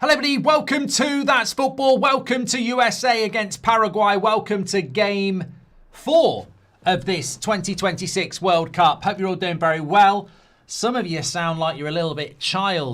Hello everybody, welcome to That's Football, welcome to USA against Paraguay, welcome to Game 4 of this 2026 World Cup. Hope you're all doing very well. Some of you sound like you're a little bit Some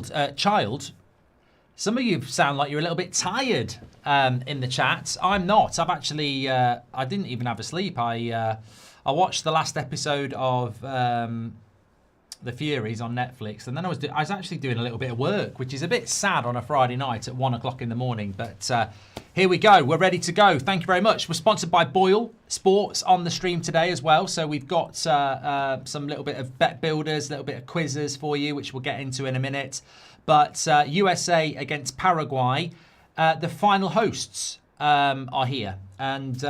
of you sound like you're a little bit tired in the chat. I'm not. I've actually, I didn't even have a sleep. I watched the last episode of The Furies on Netflix, and then I was actually doing a little bit of work, which is a bit sad on a Friday night at 1 o'clock in the morning. But here we go. We're ready to go. Thank you very much. We're sponsored by BOYLE Sports on the stream today as well. So we've got some little bit of bet builders, a little bit of quizzes for you, which we'll get into in a minute. But USA against Paraguay, the final hosts are here. And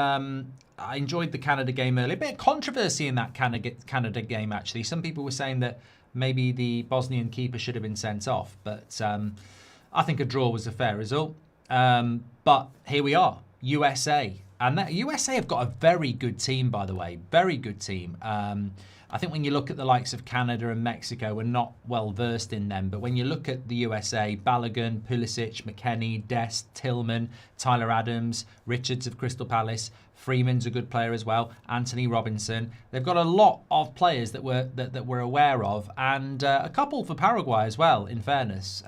I enjoyed the Canada game earlier. A bit of controversy in that Canada game, actually. Some people were saying that maybe the Bosnian keeper should have been sent off. But I think a draw was a fair result. But here we are, USA. And USA have got a very good team, by the way. Very good team. I think when you look at the likes of Canada and Mexico, we're not well versed in them. But when you look at the USA, Balogun, Pulisic, McKennie, Dest, Tillman, Tyler Adams, Richards of Crystal Palace, Freeman's a good player as well, Anthony Robinson. They've got a lot of players that we're aware of, and a couple for Paraguay as well, in fairness.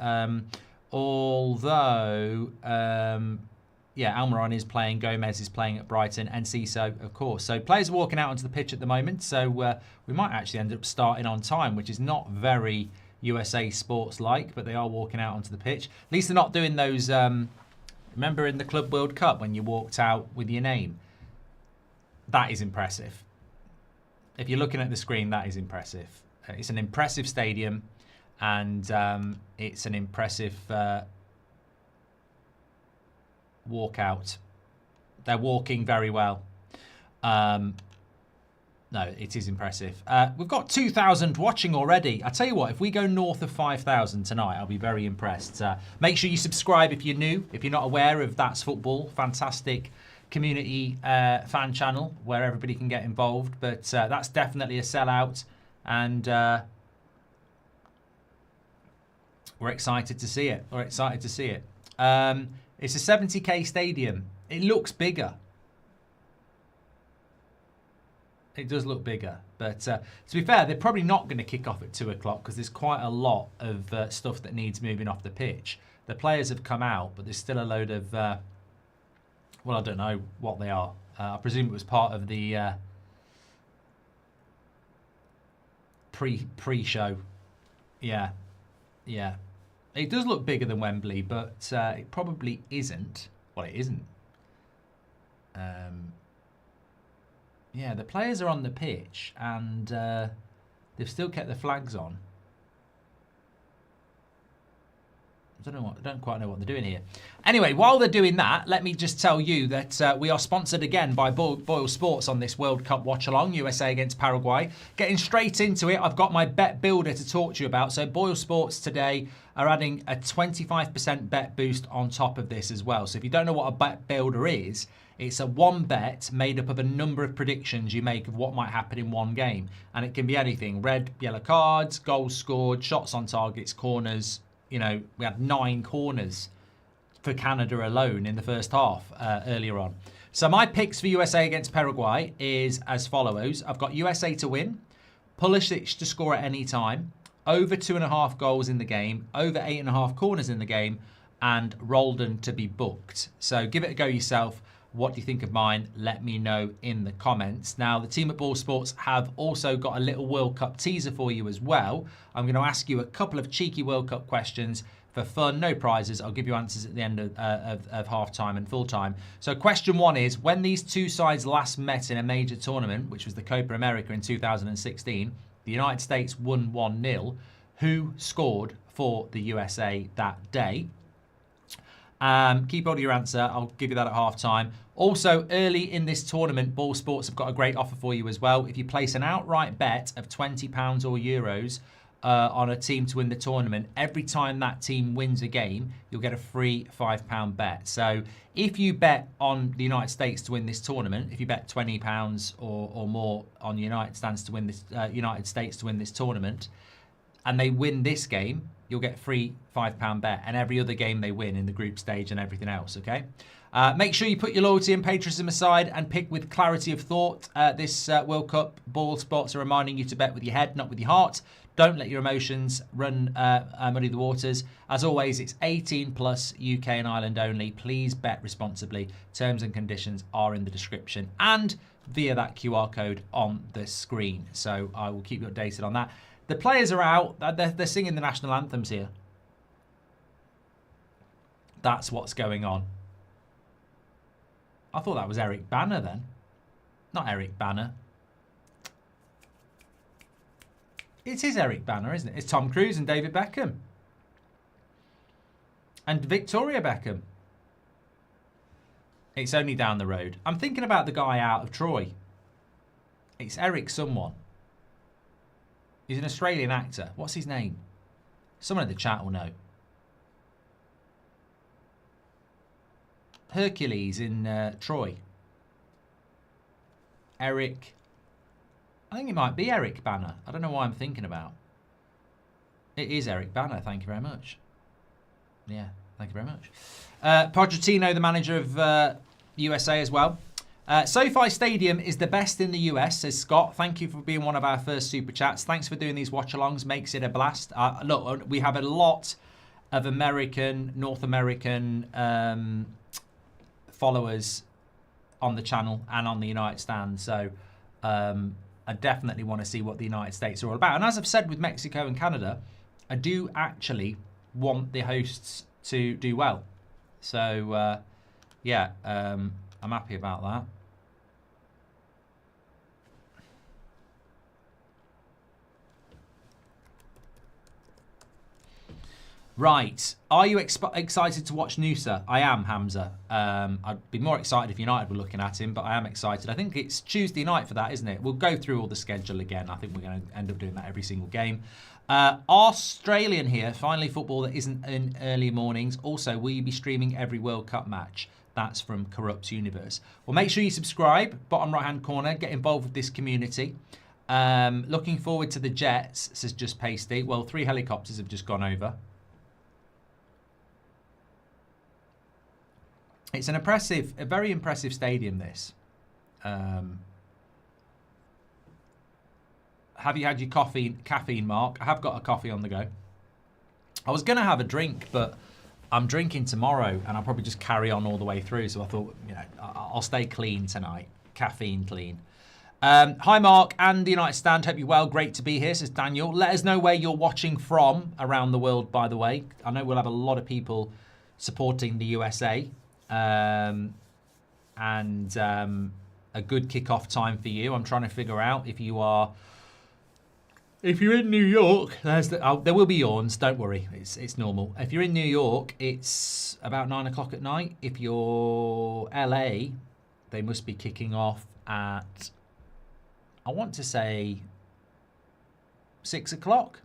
Although, Almiron is playing, Gomez is playing at Brighton, and Ciso, of course. So players are walking out onto the pitch at the moment, so we might actually end up starting on time, which is not very USA sports-like, but they are walking out onto the pitch. At least they're not doing those, remember in the Club World Cup when you walked out with your name? That is impressive. If you're looking at the screen, that is impressive. It's an impressive stadium, and it's an impressive walkout. They're walking very well. No, it is impressive. We've got 2,000 watching already. I tell you what, if we go north of 5,000 tonight, I'll be very impressed. Make sure you subscribe if you're new, if you're not aware of That's Football. Fantastic community fan channel where everybody can get involved. But that's definitely a sellout, and we're excited to see it. We're excited to see it. It's a 70k stadium. It looks bigger. It does look bigger. But to be fair, they're probably not going to kick off at 2 o'clock because there's quite a lot of stuff that needs moving off the pitch. The players have come out, but there's still a load of, well, I don't know what they are. I presume it was part of the pre-show. Yeah. It does look bigger than Wembley, but it probably isn't. Well, it isn't. Yeah, the players are on the pitch, and they've still kept the flags on. I don't quite know what they're doing here. Anyway, while they're doing that, let me just tell you that we are sponsored again by BOYLE Sports on this World Cup watch-along, USA against Paraguay. Getting straight into it, I've got my bet builder to talk to you about. So BOYLE Sports today are adding a 25% bet boost on top of this as well. So if you don't know what a bet builder is, it's a one bet made up of a number of predictions you make of what might happen in one game. And it can be anything: red, yellow cards, goals scored, shots on targets, corners. You know, we had 9 corners for Canada alone in the first half earlier on. So my picks for USA against Paraguay is as follows. I've got USA to win, Pulisic to score at any time, over 2.5 goals in the game, over 8.5 corners in the game, and Roldan to be booked. So give it a go yourself. What do you think of mine? Let me know in the comments. Now, the team at BOYLE Sports have also got a little World Cup teaser for you as well. I'm going to ask you a couple of cheeky World Cup questions for fun, no prizes. I'll give you answers at the end of half-time and full-time. So question 1 is, when these two sides last met in a major tournament, which was the Copa America in 2016, the United States won 1-0. Who scored for the USA that day? Keep hold of your answer. I'll give you that at half-time. Also, early in this tournament, BOYLE Sports have got a great offer for you as well. If you place an outright bet of £20 or euros on a team to win the tournament, every time that team wins a game, you'll get a free £5 bet. So if you bet on the United States to win this tournament, if you bet £20 or more on the United States to win this tournament, and they win this game, you'll get free £5 bet, and every other game they win in the group stage and everything else, okay? Make sure you put your loyalty and patriotism aside and pick with clarity of thought. This World Cup, BOYLE Sports are reminding you to bet with your head, not with your heart. Don't let your emotions muddy the waters. As always, it's 18 plus, UK and Ireland only. Please bet responsibly. Terms and conditions are in the description and via that QR code on the screen. So I will keep you updated on that. The players are out. They're singing the national anthems here. That's what's going on. I thought that was Eric Banner then. Not Eric Banner. It is Eric Banner, isn't it? It's Tom Cruise and David Beckham. And Victoria Beckham. It's only down the road. I'm thinking about the guy out of Troy. It's Eric someone. He's an Australian actor. What's his name? Someone in the chat will know. Hercules in Troy. Eric. I think it might be Eric Banner. I don't know why I'm thinking about. It is Eric Banner. Thank you very much. Yeah, thank you very much. Pochettino, the manager of USA as well. SoFi Stadium is the best in the US, says Scott. Thank you for being one of our first super chats. Thanks for doing these watch-alongs. Makes it a blast. Look, we have a lot of North American followers on the channel and on the United Stand. So I definitely want to see what the United States are all about. And as I've said with Mexico and Canada, I do actually want the hosts to do well. So, yeah, I'm happy about that. Right. Are you excited to watch Noosa? I am, Hamza. I'd be more excited if United were looking at him, but I am excited. I think it's Tuesday night for that, isn't it? We'll go through all the schedule again. I think we're going to end up doing that every single game. Australian here. Finally, football that isn't in early mornings. Also, will you be streaming every World Cup match? That's from Corrupt Universe. Well, make sure you subscribe. Bottom right-hand corner. Get involved with this community. Looking forward to the Jets, says Just Pasty. Well, 3 helicopters have just gone over. It's a very impressive stadium, this. Have you had your caffeine, Mark? I have got a coffee on the go. I was going to have a drink, but I'm drinking tomorrow, and I'll probably just carry on all the way through. So I thought, I'll stay clean tonight. Caffeine clean. Hi, Mark and the United Stand. Hope you're well. Great to be here, says Daniel. Let us know where you're watching from around the world, by the way. I know we'll have a lot of people supporting the USA. And a good kickoff time for you. I'm trying to figure out if you're in New York. There will be yawns. Don't worry, it's normal. If you're in New York, it's about 9 o'clock at night. If you're LA, they must be kicking off at, I want to say, 6 o'clock.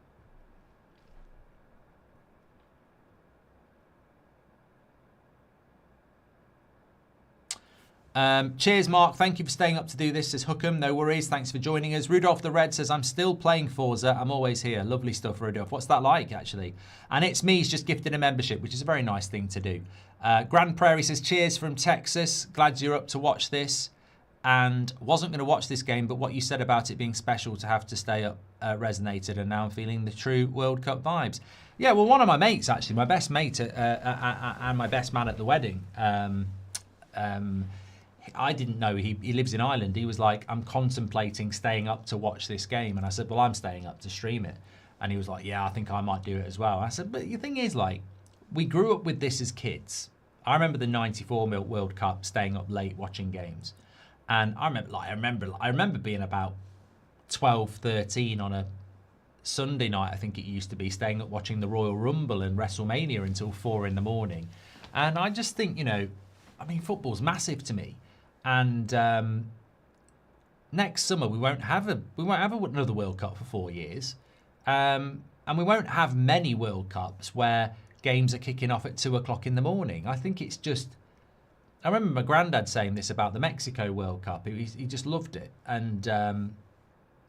Cheers, Mark. Thank you for staying up to do this, says Hookham. No worries. Thanks for joining us. Rudolph the Red says, I'm still playing Forza. I'm always here. Lovely stuff, Rudolph. What's that like, actually? And It's Me. He's just gifted a membership, which is a very nice thing to do. Grand Prairie says, cheers from Texas. Glad you're up to watch this. And wasn't going to watch this game, but what you said about it being special to have to stay up resonated, and now I'm feeling the true World Cup vibes. Yeah, well, one of my mates, actually, my best mate and my best man at the wedding, I didn't know he lives in Ireland. He was like, I'm contemplating staying up to watch this game. And I said, well, I'm staying up to stream it. And he was like, yeah, I think I might do it as well. I said, but the thing is, like, we grew up with this as kids. I remember the 94 World Cup, staying up late watching games. And I remember being about 12, 13 on a Sunday night, I think it used to be, staying up watching the Royal Rumble and WrestleMania until 4 in the morning. And I just think, football's massive to me. And next summer we won't have another World Cup for 4 years, and we won't have many World Cups where games are kicking off at 2 o'clock in the morning. I think it's just. I remember my granddad saying this about the Mexico World Cup. He just loved it, and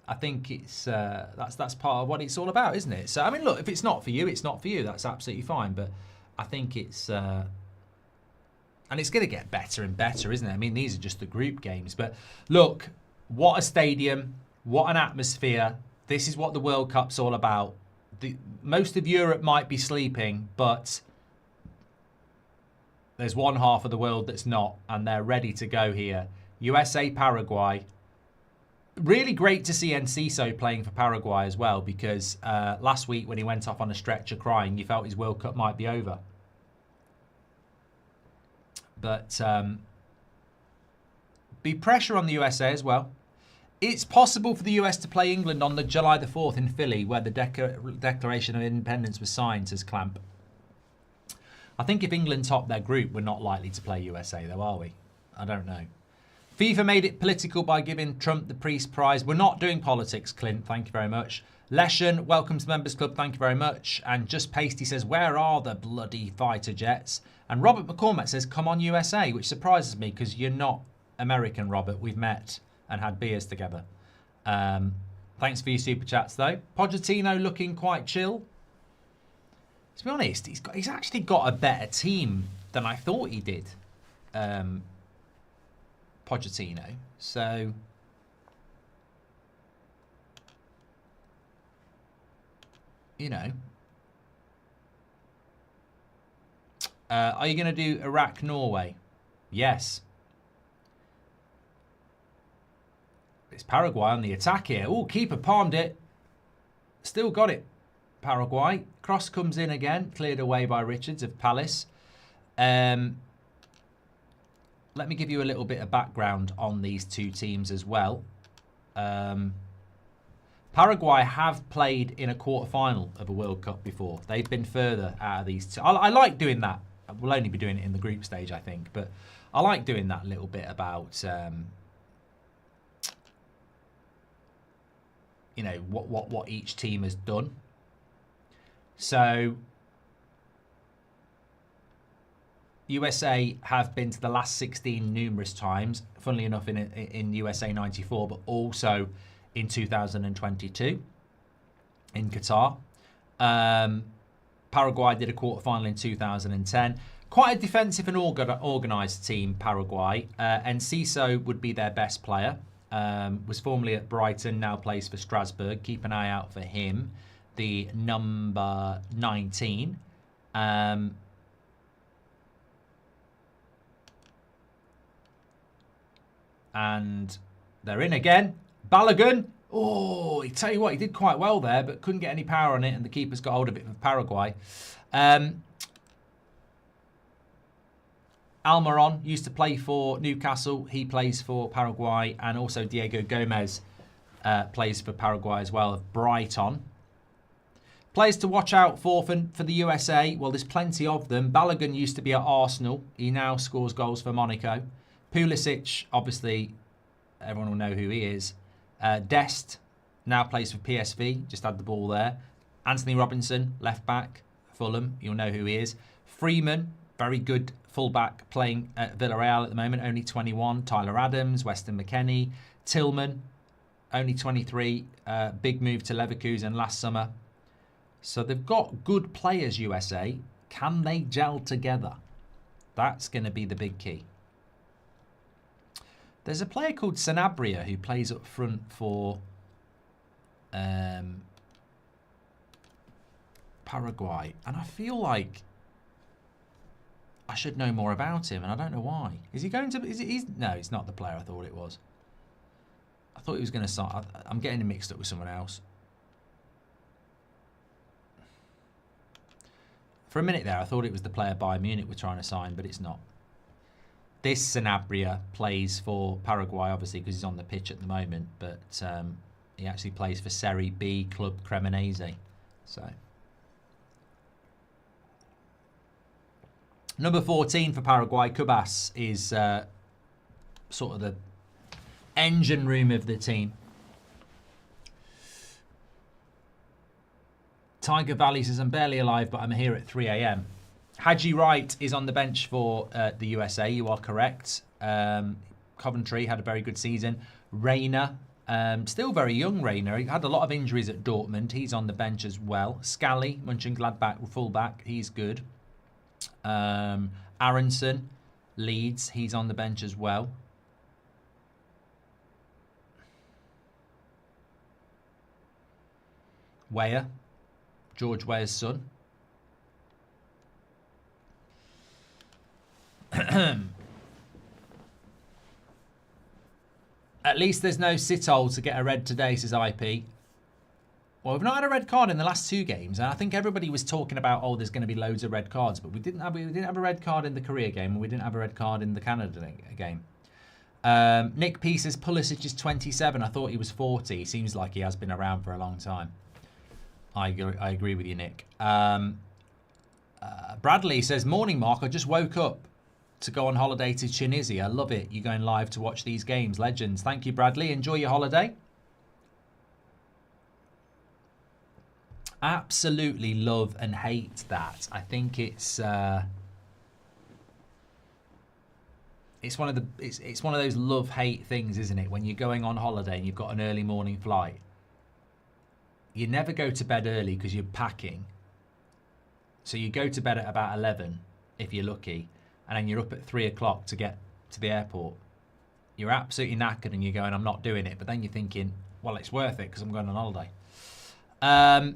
I think it's that's part of what it's all about, isn't it? So I mean, look, if it's not for you, it's not for you. That's absolutely fine. But I think it's and it's going to get better and better, isn't it? I mean, these are just the group games. But look, what a stadium, what an atmosphere. This is what the World Cup's all about. Most of Europe might be sleeping, but there's one half of the world that's not, and they're ready to go here. USA, Paraguay. Really great to see Enciso playing for Paraguay as well, because last week when he went off on a stretcher crying, you felt his World Cup might be over. But be pressure on the USA as well. It's possible for the US to play England on the July the 4th in Philly, where the Declaration of Independence was signed, says Clamp. I think if England top their group, we're not likely to play USA, though, are we? I don't know. FIFA made it political by giving Trump the Peace Prize. We're not doing politics, Clint. Thank you very much. Leshan, welcome to the Members Club. Thank you very much. And Just Pasty says, where are the bloody fighter jets? And Robert McCormack says, come on USA, which surprises me because you're not American, Robert. We've met and had beers together. Thanks for your super chats, though. Pochettino looking quite chill. To be honest, he's actually got a better team than I thought he did. Pochettino. So you know, are you going to do Iraq, Norway? Yes. It's Paraguay on the attack here. Oh, keeper palmed it. Still got it. Paraguay. Cross comes in again. Cleared away by Richards of Palace. Let me give you a little bit of background on these two teams as well. Paraguay have played in a quarter-final of a World Cup before. They've been further out of these two. I like doing that. We'll only be doing it in the group stage, I think. But I like doing that little bit about, you know, what each team has done. So USA have been to the last 16 numerous times, funnily enough in USA 94, but also in 2022 in Qatar. Paraguay did a quarter-final in 2010. Quite a defensive and organised team, Paraguay. Enciso would be their best player. Was formerly at Brighton, now plays for Strasbourg. Keep an eye out for him. The number 19. And they're in again. Balogun. Oh, I tell you what, he did quite well there, but couldn't get any power on it, and the keeper's got hold of it for Paraguay. Almiron used to play for Newcastle. He plays for Paraguay, and also Diego Gomez plays for Paraguay as well, of Brighton. Players to watch out for the USA. Well, there's plenty of them. Balogun used to be at Arsenal. He now scores goals for Monaco. Pulisic, obviously, everyone will know who he is. Dest now plays for PSV. Just had the ball there. Anthony Robinson, left back, Fulham. You'll know who he is. Freeman, very good fullback, playing at Villarreal at the moment, only 21. Tyler Adams, Weston McKennie. Tillman, only 23. Big move to Leverkusen last summer. So they've got good players, USA. Can they gel together? That's going to be the big key. There's a player called Sanabria who plays up front for Paraguay. And I feel like I should know more about him, and I don't know why. Is he going to... no, he's not the player I thought it was. I thought he was going to start... I'm getting him mixed up with someone else. For a minute there, I thought it was the player Bayern Munich were trying to sign, but it's not. This Sanabria plays for Paraguay, obviously, because he's on the pitch at the moment, but he actually plays for Serie B club Cremonese. So, number 14 for Paraguay, Cubas, is sort of the engine room of the team. Tiger Valley says, I'm barely alive, but I'm here at 3 a.m. Haji Wright is on the bench for the USA. You are correct. Coventry had a very good season. Reyna Still very young, Reyna. He had a lot of injuries at Dortmund. He's on the bench as well. Scally, Mönchengladbach fullback. He's good. Aronson, Leeds. He's on the bench as well. Weah, George Weah's son. At least there's no Sithole to get a red today, says IP. Well, we've not had a red card in the last 2 games, and I think everybody was talking about, oh, there's going to be loads of red cards, but we didn't have a red card in the Korea game, and we didn't have a red card in the Canada game. Nick P says Pulisic is 27. I thought he was 40. He seems like he has been around for a long time. I agree with you, Nick. Bradley says, morning, Mark. I just woke up to go on holiday to Tunisia. Love it. You're going live to watch these games. Legends. Thank you, Bradley. Enjoy your holiday. Absolutely love and hate that. I think it's one of those love-hate things, isn't it? When you're going on holiday and you've got an early morning flight. You never go to bed early because you're packing. So you go to bed at about 11, if you're lucky, and then you're up at 3 o'clock to get to the airport. You're absolutely knackered and you're going, I'm not doing it. But then you're thinking, well, it's worth it because I'm going on holiday. I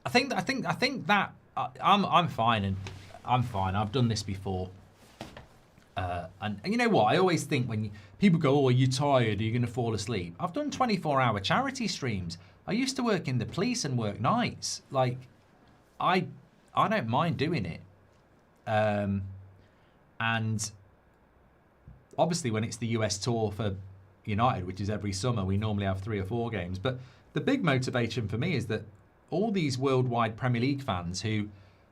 think that I'm fine, and I'm fine. I've done this before. And you know what? I always think when people go, oh, are you tired? Are you going to fall asleep? I've done 24-hour charity streams. I used to work in the police and work nights. Like, I don't mind doing it. And obviously when it's the US tour for United, which is every summer, we normally have 3 or 4 games. But the big motivation for me is that all these worldwide Premier League fans who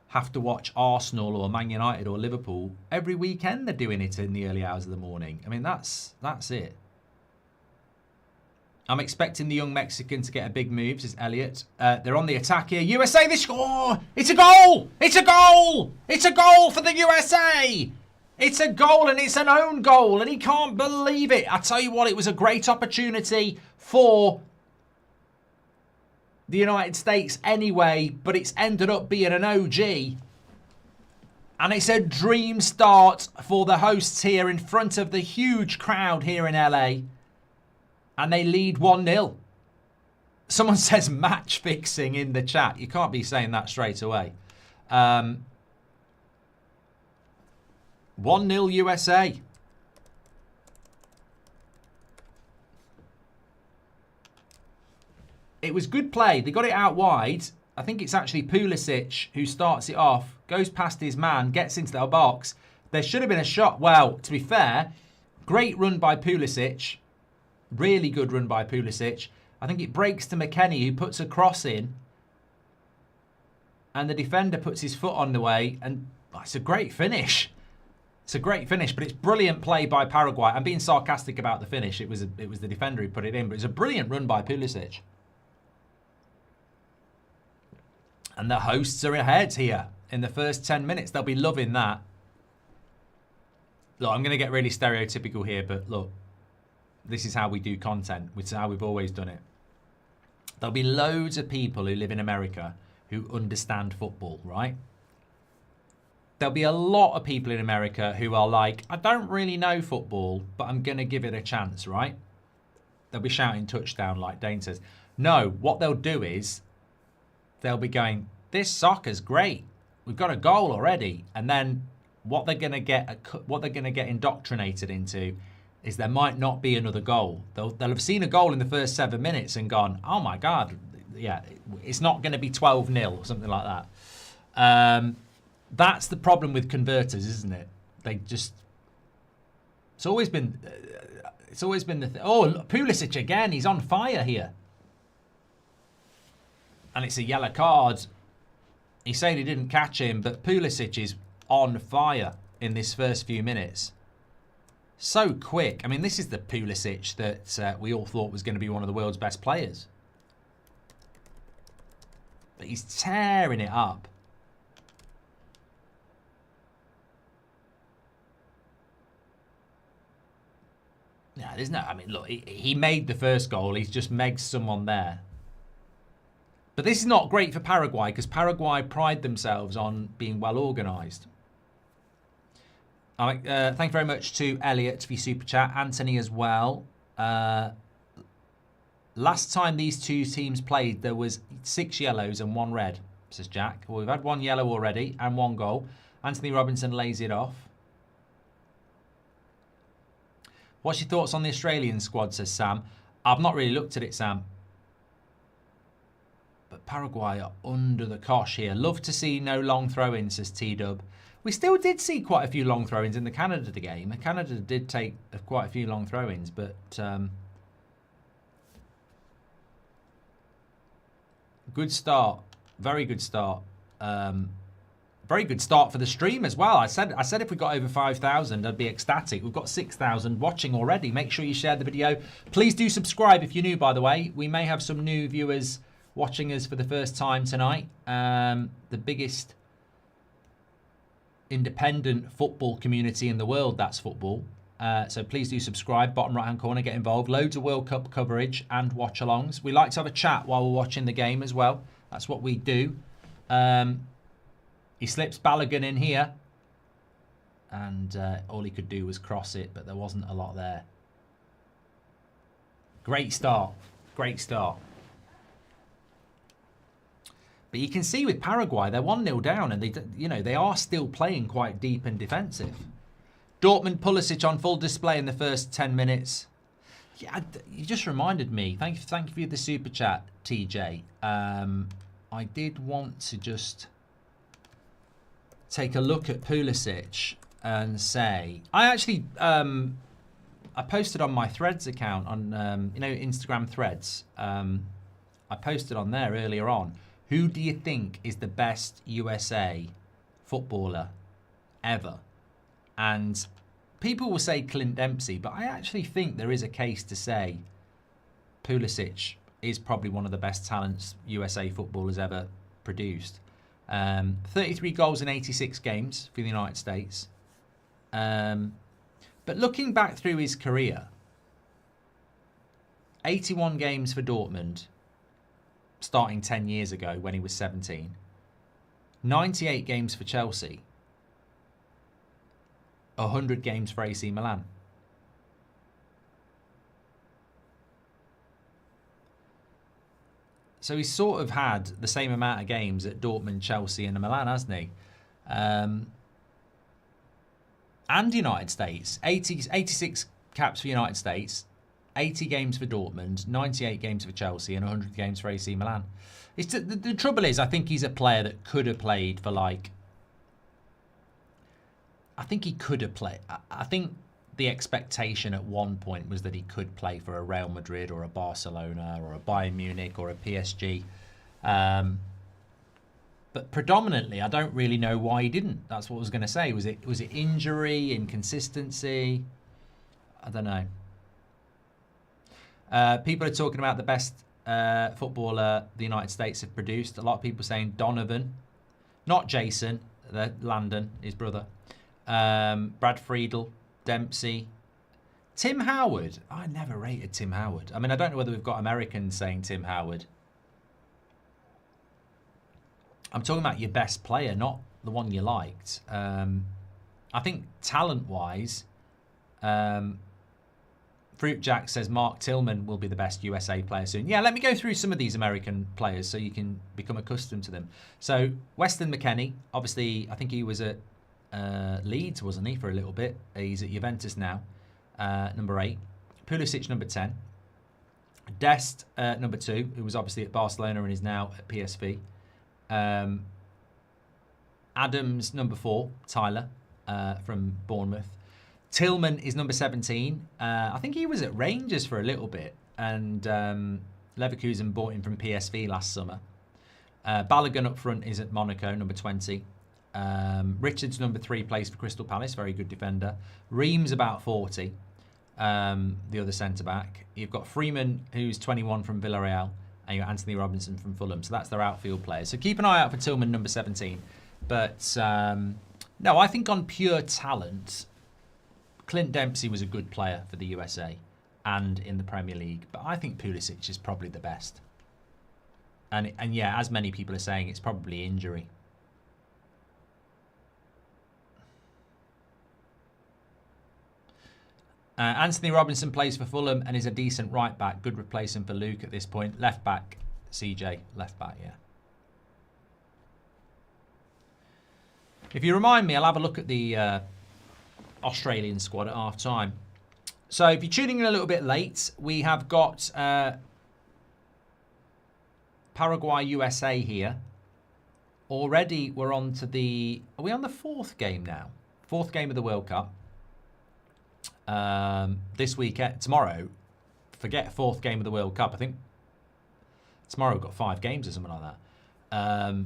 have to watch Arsenal or Man United or Liverpool every weekend, they're doing it in the early hours of the morning. I mean, that's it. I'm expecting the young Mexican to get a big move, says Elliot. They're on the attack here. USA, they score! It's a goal! It's a goal! It's a goal for the USA! It's a goal, and it's an own goal, and he can't believe it. I tell you what, it was a great opportunity for the United States anyway, but it's ended up being an OG. And it's a dream start for the hosts here in front of the huge crowd here in LA. And they lead 1-0. Someone says match fixing in the chat. You can't be saying that straight away. 1-0 USA. It was good play. They got it out wide. I think it's actually Pulisic who starts it off, goes past his man, gets into their box. There should have been a shot. Well, to be fair, great run by Pulisic. Really good run by Pulisic. I think it breaks to McKennie, who puts a cross in. And the defender puts his foot on the way. And it's a great finish. It's a great finish, but it's brilliant play by Paraguay. I'm being sarcastic about the finish. It was the defender who put it in, but it's a brilliant run by Pulisic. And the hosts are ahead here in the first 10 minutes. They'll be loving that. Look, I'm going to get really stereotypical here, but look, this is how we do content. Which is how we've always done it. There'll be loads of people who live in America who understand football, right? There'll be a lot of people in America who are like, I don't really know football, but I'm going to give it a chance, right? They'll be shouting touchdown like Dane says. No, what they'll do is they'll be going, this soccer's great. We've got a goal already. And then what they're going to get indoctrinated into is there might not be another goal. They'll have seen a goal in the first 7 minutes and gone, oh my God, yeah, it's not going to be 12-0 or something like that. That's the problem with converters, isn't it? They just, it's always been the thing. Oh, Pulisic again, he's on fire here. And it's a yellow card. He said he didn't catch him, but Pulisic is on fire in this first few minutes. So quick. I mean, this is the Pulisic that we all thought was going to be one of the world's best players. But he's tearing it up. Yeah, there's no. I mean, look, he made the first goal. He's just megged someone there. But this is not great for Paraguay because Paraguay pride themselves on being well organised. Thank you very much to Elliot for your super chat. Anthony as well. Last time these two teams played, there was 6 yellows and 1 red, says Jack. Well, we've had 1 yellow already and 1 goal. Anthony Robinson lays it off. What's your thoughts on the Australian squad, says Sam. I've not really looked at it, Sam. But Paraguay are under the cosh here. Love to see no long throw-ins, says T-Dub. We still did see quite a few long throw-ins in the Canada game. Canada did take quite a few long throw-ins, but good start. Very good start. Very good start for the stream as well. I said if we got over 5,000, I'd be ecstatic. We've got 6,000 watching already. Make sure you share the video. Please do subscribe if you're new, by the way. We may have some new viewers watching us for the first time tonight. The biggest independent football community in the world, that's football. So please do subscribe. Bottom right hand corner, get involved. Loads of World Cup coverage and watch-alongs. We like to have a chat while we're watching the game as well. That's what we do. He slips Balogun in here. And all he could do was cross it, but there wasn't a lot there. Great start. Great start. But you can see with Paraguay, they're 1-0 down, and they are still playing quite deep and defensive. Dortmund Pulisic on full display in the first 10 minutes. Yeah, you just reminded me. Thank you for the super chat, TJ. I did want to just take a look at Pulisic and say, I actually I posted on my Threads account on Instagram Threads. I posted on there earlier on. Who do you think is the best USA footballer ever? And people will say Clint Dempsey, but I actually think there is a case to say Pulisic is probably one of the best talents USA footballers ever produced. 33 goals in 86 games for the United States. But looking back through his career, 81 games for Dortmund, starting 10 years ago when he was 17. 98 games for Chelsea. 100 games for AC Milan. So he's sort of had the same amount of games at Dortmund, Chelsea and Milan, hasn't he? And United States. 86 caps for United States. 80 games for Dortmund, 98 games for Chelsea, and 100 games for AC Milan. The trouble is, I think he's a player that could have played for I think he could have played. I think the expectation at one point was that he could play for a Real Madrid or a Barcelona or a Bayern Munich or a PSG. But predominantly, I don't really know why he didn't. That's what I was going to say. Was it injury, inconsistency? I don't know. People are talking about the best footballer the United States have produced. A lot of people saying Donovan, not Jason, Landon, his brother. Brad Friedel, Dempsey, Tim Howard. I never rated Tim Howard. I mean, I don't know whether we've got Americans saying Tim Howard. I'm talking about your best player, not the one you liked. I think talent-wise, Fruit Jack says Mark Tillman will be the best USA player soon. Yeah, let me go through some of these American players so you can become accustomed to them. So Weston McKennie, obviously, I think he was at Leeds, wasn't he, for a little bit? He's at Juventus now, number 8. Pulisic, number 10. Dest, number 2, who was obviously at Barcelona and is now at PSV. Adams, number 4, Tyler, from Bournemouth. Tillman is number 17. I think he was at Rangers for a little bit, and Leverkusen bought him from PSV last summer. Balogun up front is at Monaco, number 20. Richards, number 3, plays for Crystal Palace, very good defender. Reams about 40, the other centre-back. You've got Freeman, who's 21 from Villarreal, and you've got Anthony Robinson from Fulham. So that's their outfield players. So keep an eye out for Tillman, number 17. But no, I think on pure talent, Clint Dempsey was a good player for the USA. and in the Premier League. But I think Pulisic is probably the best. And yeah, as many people are saying, it's probably injury. Anthony Robinson plays for Fulham and is a decent right back. Good replacement for Luke at this point. Left back, CJ. Left back, yeah. If you remind me, I'll have a look at the Australian squad at half time. So if you're tuning in a little bit late, we have got Paraguay USA here. Already we're on to the... Are we on the 4th game now? 4th game of the World Cup. This weekend, tomorrow, forget 4th game of the World Cup. I think tomorrow we've got 5 games or something like that.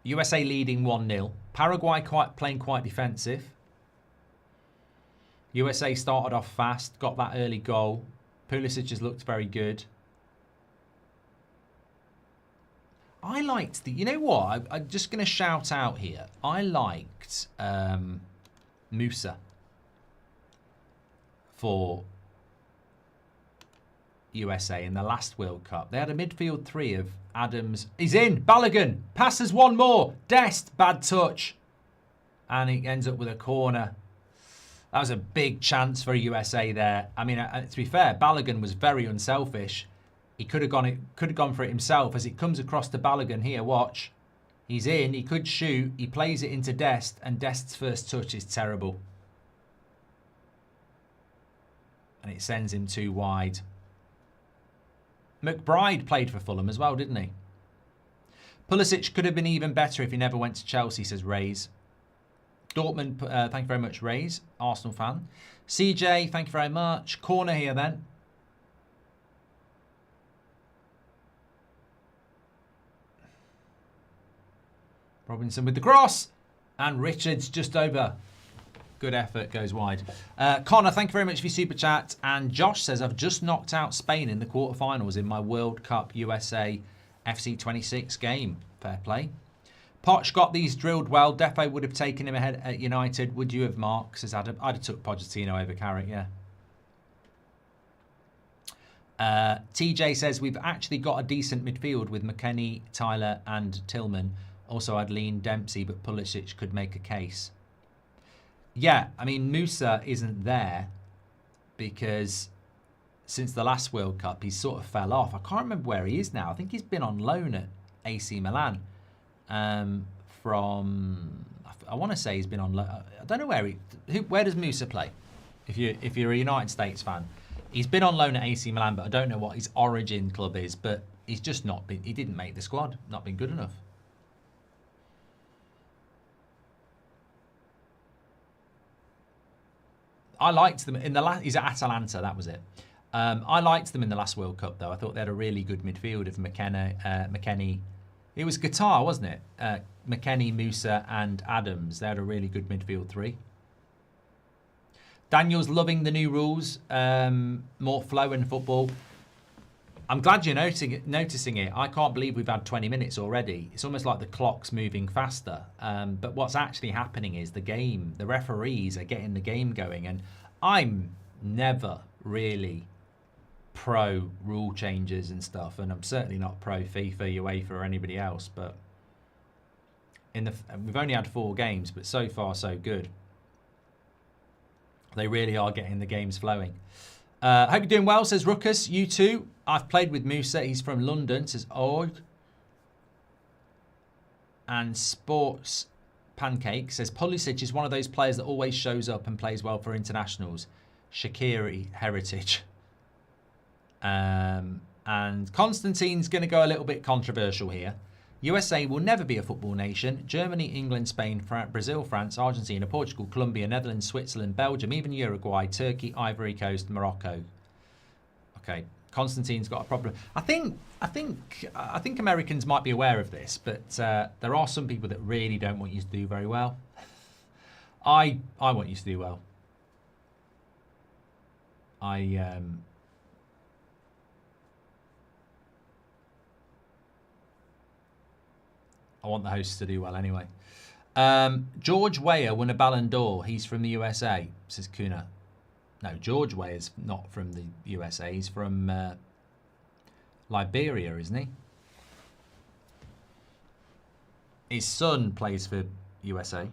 USA leading 1-0. Paraguay playing quite defensive. USA started off fast, got that early goal. Pulisic has looked very good. I liked the... You know what? I'm just going to shout out here. I liked Musa for USA in the last World Cup. They had a midfield 3 of Adams. He's in. Balogun. Passes one more. Dest. Bad touch. And he ends up with a corner. That was a big chance for USA there. I mean, to be fair, Balogun was very unselfish. He could have gone for it himself as it comes across to Balogun here. Watch. He's in. He could shoot. He plays it into Dest, and Dest's first touch is terrible. And it sends him too wide. McBride played for Fulham as well, didn't he? Pulisic could have been even better if he never went to Chelsea, says Rays. Dortmund, thank you very much, Rays. Arsenal fan. CJ, thank you very much. Corner here then. Robinson with the cross. And Richards just over. Good effort, goes wide. Connor, thank you very much for your super chat. And Josh says, I've just knocked out Spain in the quarterfinals in my World Cup USA FC 26 game. Fair play. Poch got these drilled well. Defo would have taken him ahead at United. Would you have, Mark? Says Adam. I'd have took Pochettino over Carrick, yeah. TJ says, we've actually got a decent midfield with McKennie, Tyler and Tillman. Also, I'd lean Dempsey, but Pulisic could make a case. Yeah, I mean, Musa isn't there because since the last World Cup, he sort of fell off. I can't remember where he is now. I think he's been on loan at AC Milan. From, I want to say he's been on loan. I don't know where does Musa play? If you're a United States fan, he's been on loan at AC Milan, but I don't know what his origin club is. But he's just not been. He didn't make the squad. Not been good enough. I liked them in the last. He's at Atalanta. That was it. I liked them in the last World Cup, though. I thought they had a really good midfield of McKennie. It was Qatar, wasn't it? McKennie, Musa, and Adams. They had a really good midfield 3. Daniel's loving the new rules. More flow in football. I'm glad you're noticing it. I can't believe we've had 20 minutes already. It's almost like the clock's moving faster. But what's actually happening is the referees are getting the game going. And I'm never really pro rule changes and stuff. And I'm certainly not pro FIFA, UEFA or anybody else. But we've only had 4 games, but so far so good. They really are getting the games flowing. Hope you're doing well, says Ruckus. You too. I've played with Musa. He's from London, says Org. And Sports Pancake says Pulisic is one of those players that always shows up and plays well for internationals. Shaqiri heritage. And Constantine's going to go a little bit controversial here. USA will never be a football nation. Germany, England, Spain, Brazil, France, Argentina, Portugal, Colombia, Netherlands, Switzerland, Belgium, even Uruguay, Turkey, Ivory Coast, Morocco. Okay, Constantine's got a problem. I think Americans might be aware of this, but there are some people that really don't want you to do very well. I want you to do well. I want the hosts to do well anyway. George Weah won a Ballon d'Or. He's from the USA, says Kuna. No, George Weah is not from the USA. He's from Liberia, isn't he? His son plays for USA.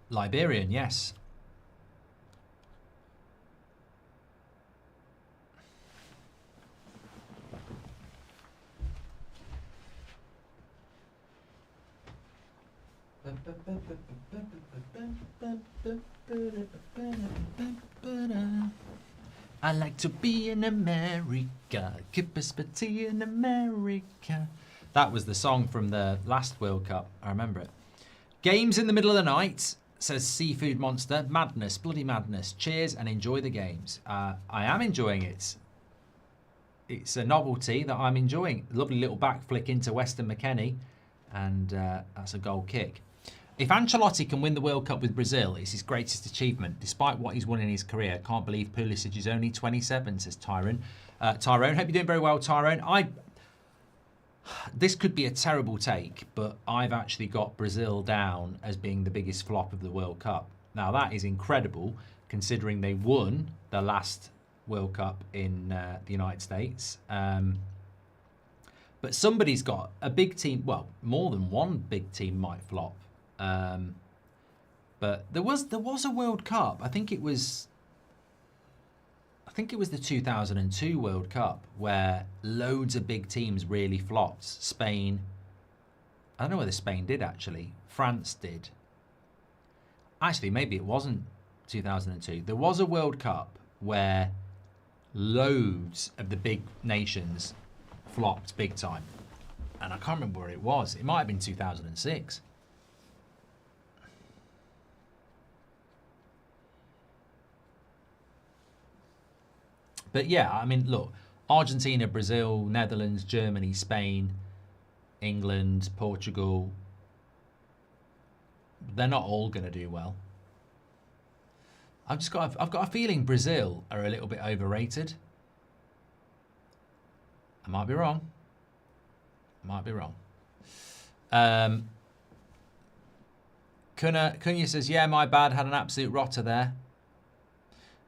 Liberian, yes. I like to be in America, keep us tea in America. That was the song from the last World Cup. I remember it. Games in the middle of the night, says Seafood Monster. Madness, bloody madness. Cheers and enjoy the games. I am enjoying it. It's a novelty that I'm enjoying. Lovely little back flick into Weston McKennie. And that's a goal kick. If Ancelotti can win the World Cup with Brazil, it's his greatest achievement. Despite what he's won in his career, can't believe Pulisic is only 27, says Tyrone. Tyrone, hope you're doing very well, Tyrone. This could be a terrible take, but I've actually got Brazil down as being the biggest flop of the World Cup. Now, that is incredible, considering they won the last World Cup in the United States. But somebody's got a big team. Well, more than one big team might flop. But there was a World Cup. I think it was the 2002 World Cup where loads of big teams really flopped. Spain. I don't know whether Spain did actually. France did. Actually, maybe it wasn't 2002. There was a World Cup where loads of the big nations flopped big time. And I can't remember where it was. It might have been 2006. But yeah, I mean, look, Argentina, Brazil, Netherlands, Germany, Spain, England, Portugal, they're not all going to do well. I've got a feeling Brazil are a little bit overrated. I might be wrong. Cunha says, yeah, my bad, had an absolute rotter there.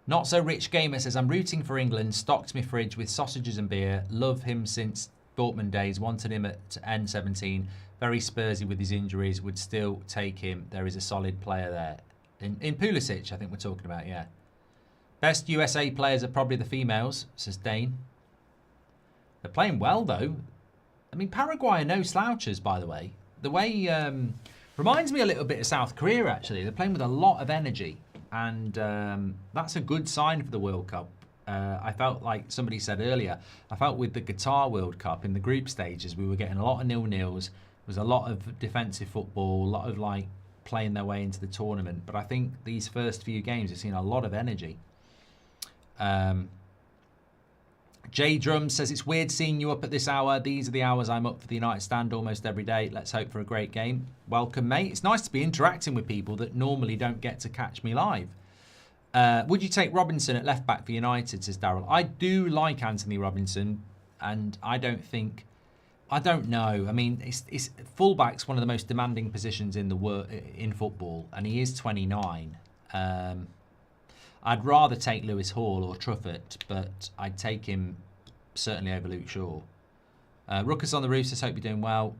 Not So Rich Gamer says, I'm rooting for England, stocked my fridge with sausages and beer, love him since Dortmund days, wanted him at N17, very Spursy with his injuries, would still take him, there is a solid player there. In Pulisic, I think we're talking about, yeah. Best USA players are probably the females, says Dane. They're playing well, though. I mean, Paraguay are no slouchers, by the way. The way, reminds me a little bit of South Korea, actually. They're playing with a lot of energy. And that's a good sign for the World Cup. I felt like somebody said earlier, I felt with the Qatar World Cup in the group stages, we were getting a lot of nil-nils. There was a lot of defensive football, a lot of like playing their way into the tournament. But I think these first few games have seen a lot of energy. J Drum says, it's weird seeing you up at this hour. These are the hours I'm up for the United Stand almost every day. Let's hope for a great game. Welcome, mate. It's nice to be interacting with people that normally don't get to catch me live. Would you take Robinson at left back for United, says Daryl. I do like Anthony Robinson, and I don't know. I mean, it's fullback's one of the most demanding positions in football, and he is 29. I'd rather take Lewis Hall or Truffert, but I'd take him certainly over Luke Shaw. Ruckus on the roof says, hope you're doing well.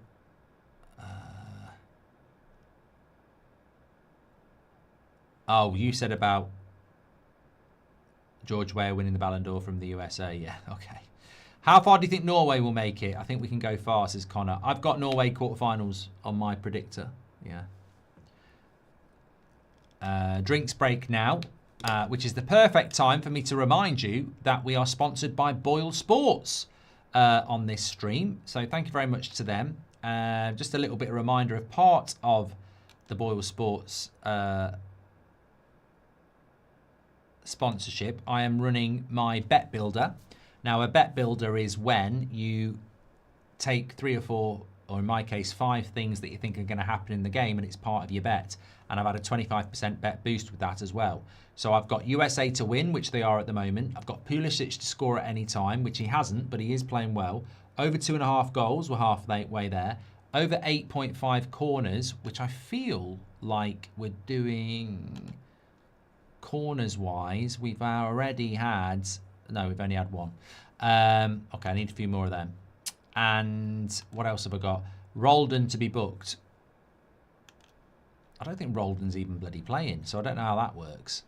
Oh, you said about George Weah winning the Ballon d'Or from the USA. Yeah, okay. How far do you think Norway will make it? I think we can go far, says Connor. I've got Norway quarterfinals on my predictor. Yeah. Drinks break now. Which is the perfect time for me to remind you that we are sponsored by BOYLE Sports on this stream. So thank you very much to them. Just a little bit of reminder of part of the BOYLE Sports sponsorship. I am running my bet builder. Now, a bet builder is when you take 3 or 4, or in my case, 5 things that you think are going to happen in the game, and it's part of your bet. And I've had a 25% bet boost with that as well. So I've got USA to win, which they are at the moment. I've got Pulisic to score at any time, which he hasn't, but he is playing well. Over 2.5 goals, we're halfway there. Over 8.5 corners, which I feel like we're doing corners-wise. We've already had... No, we've only had one. Okay, I need a few more of them. And what else have I got? Roldan to be booked. I don't think Roldan's even bloody playing, so I don't know how that works.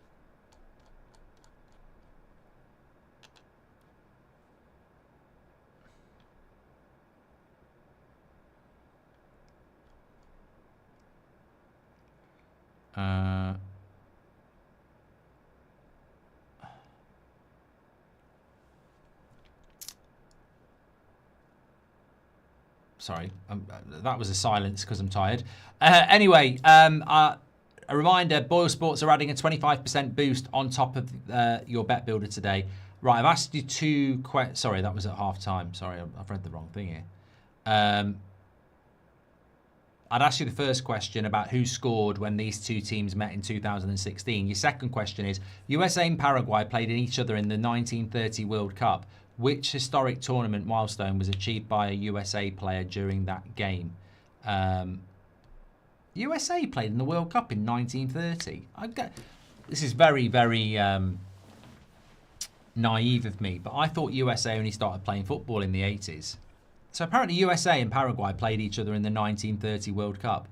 Sorry, that was a silence because I'm tired. Anyway, a reminder, BOYLE Sports are adding a 25% boost on top of your bet builder today. Right, I've asked you two questions. Sorry, that was at half time. Sorry, I've read the wrong thing here. I'd ask you the first question about who scored when these two teams met in 2016. Your second question is, USA and Paraguay played each other in the 1930 World Cup. Which historic tournament milestone was achieved by a USA player during that game? USA played in the World Cup in 1930. This is very, very naive of me, but I thought USA only started playing football in the 80s. So apparently USA and Paraguay played each other in the 1930 World Cup.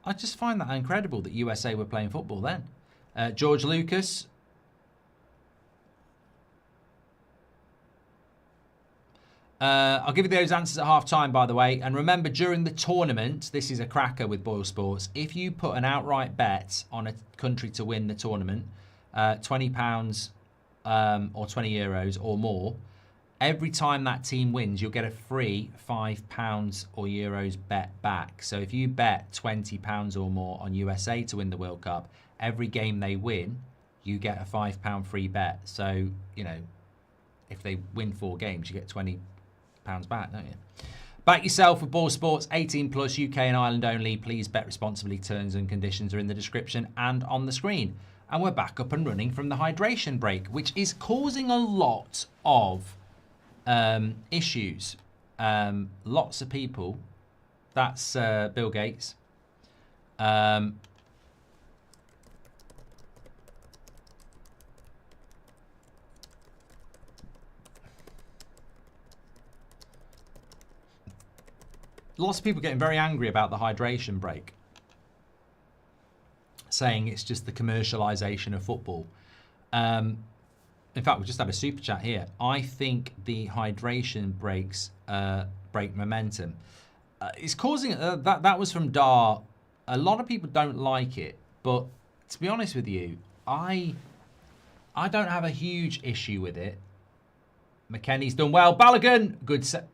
I just find that incredible that USA were playing football then. George Lucas... I'll give you those answers at half time, by the way. And remember, during the tournament, this is a cracker with BOYLE Sports. If you put an outright bet on a country to win the tournament, £20 or €20 or more, every time that team wins, you'll get a free £5 or euros bet back. So if you bet £20 or more on USA to win the World Cup, every game they win, you get a £5 free bet. So, you know, if they win 4 games, you get £20 back, don't you? Back yourself with BOYLE Sports, 18 plus, UK and Ireland only. Please bet responsibly. Terms and conditions are in the description and on the screen. And we're back up and running from the hydration break, which is causing a lot of issues. Lots of people. That's Bill Gates. Lots of people getting very angry about the hydration break, saying it's just the commercialisation of football. In fact, we just had a super chat here. I think the hydration breaks break momentum. It's causing that was from Dar. A lot of people don't like it, but to be honest with you, I don't have a huge issue with it. McKennie's done well. Balogun, good set.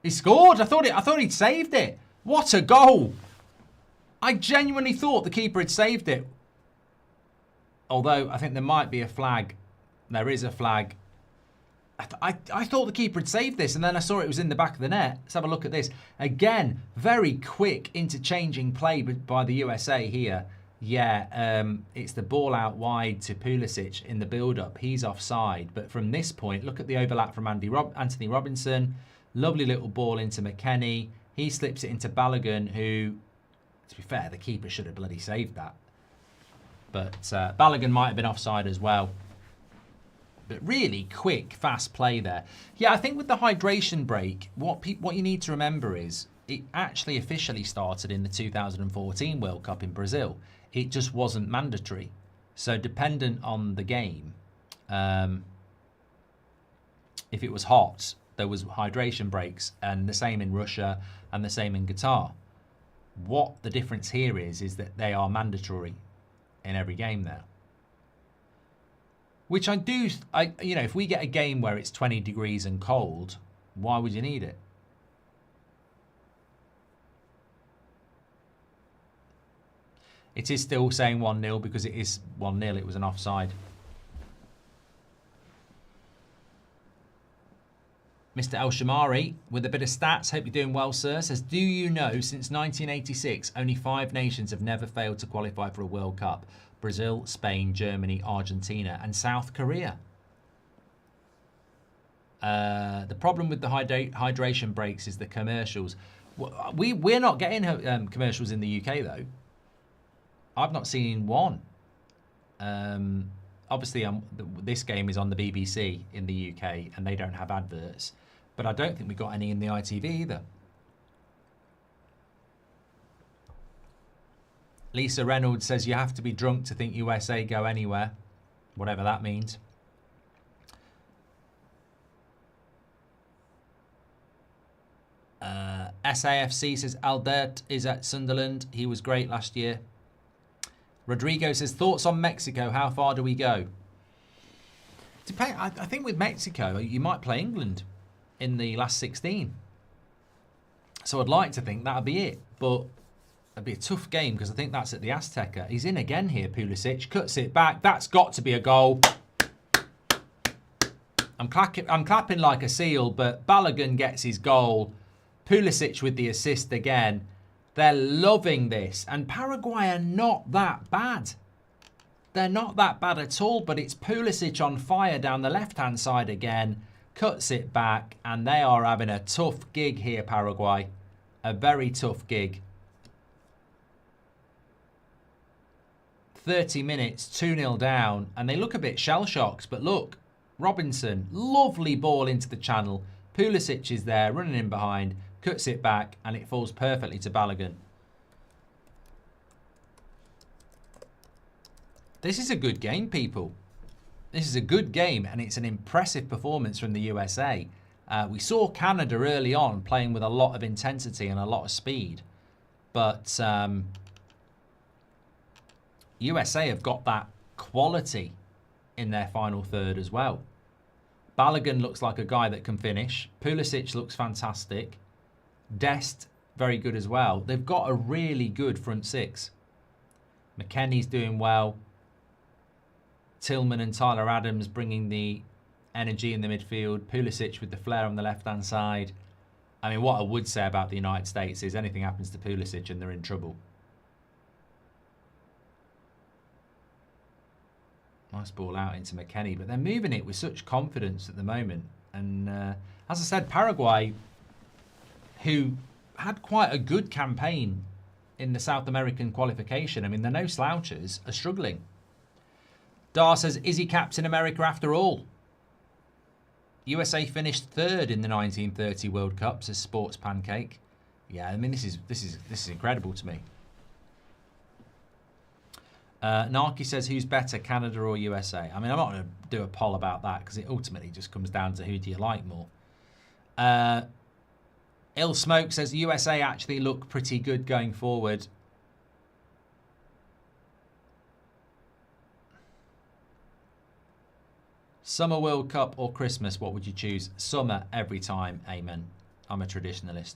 He scored. I thought he'd saved it. What a goal! I genuinely thought the keeper had saved it. Although I think there might be a flag. There is a flag. I thought the keeper had saved this, and then I saw it was in the back of the net. Let's have a look at this. Again, very quick interchanging play by the USA here. Yeah, it's the ball out wide to Pulisic in the build-up. He's offside. But from this point, look at the overlap from Anthony Robinson. Lovely little ball into McKennie. He slips it into Balogun, who, to be fair, the keeper should have bloody saved that. But Balogun might have been offside as well. But really quick, fast play there. Yeah, I think with the hydration break, what you need to remember is it actually officially started in the 2014 World Cup in Brazil. It just wasn't mandatory. So dependent on the game, if it was hot, there was hydration breaks, and the same in Russia and the same in Qatar. What the difference here is that they are mandatory in every game now. Which you know, if we get a game where it's 20 degrees and cold, why would you need it? It is still saying 1-0 because it is 1-0. It was an offside. Mr. El Shamari, with a bit of stats, hope you're doing well, sir, says, do you know since 1986, only 5 nations have never failed to qualify for a World Cup? Brazil, Spain, Germany, Argentina, and South Korea. The problem with the hydration breaks is the commercials. We're not getting commercials in the UK, though. I've not seen one. Obviously, this game is on the BBC in the UK, and they don't have adverts. But I don't think we got any in the ITV either. Lisa Reynolds says you have to be drunk to think USA go anywhere, whatever that means. SAFC says Aldert is at Sunderland. He was great last year. Rodrigo says thoughts on Mexico. How far do we go? I think with Mexico, you might play England in the last 16. So I'd like to think that'll be it. But it'll be a tough game because I think that's at the Azteca. He's in again here, Pulisic. Cuts it back. That's got to be a goal. I'm clapping like a seal, but Balogun gets his goal. Pulisic with the assist again. They're loving this. And Paraguay are not that bad. They're not that bad at all, but it's Pulisic on fire down the left-hand side again. Cuts it back, and they are having a tough gig here, Paraguay. A very tough gig. 30 minutes, 2-0 down, and they look a bit shell-shocked, but look, Robinson, lovely ball into the channel. Pulisic is there, running in behind, cuts it back, and it falls perfectly to Balogun. This is a good game, people. This is a good game, and it's an impressive performance from the USA. We saw Canada early on playing with a lot of intensity and a lot of speed. But USA have got that quality in their final third as well. Balogun looks like a guy that can finish. Pulisic looks fantastic. Dest, very good as well. They've got a really good front six. McKennie's doing well. Tillman and Tyler Adams bringing the energy in the midfield. Pulisic with the flair on the left-hand side. I mean, what I would say about the United States is anything happens to Pulisic and they're in trouble. Nice ball out into McKennie, but they're moving it with such confidence at the moment. And as I said, Paraguay, who had quite a good campaign in the South American qualification, I mean, they're no slouchers, are struggling. Dar says, is he Captain America after all? USA finished third in the 1930 World Cup, says Sports Pancake. Yeah, I mean, this is incredible to me. Narky says, who's better, Canada or USA? I mean, I'm not going to do a poll about that because it ultimately just comes down to who do you like more. Ill Smoke says, USA actually look pretty good going forward. Summer World Cup or Christmas, what would you choose? Summer every time, amen. I'm a traditionalist.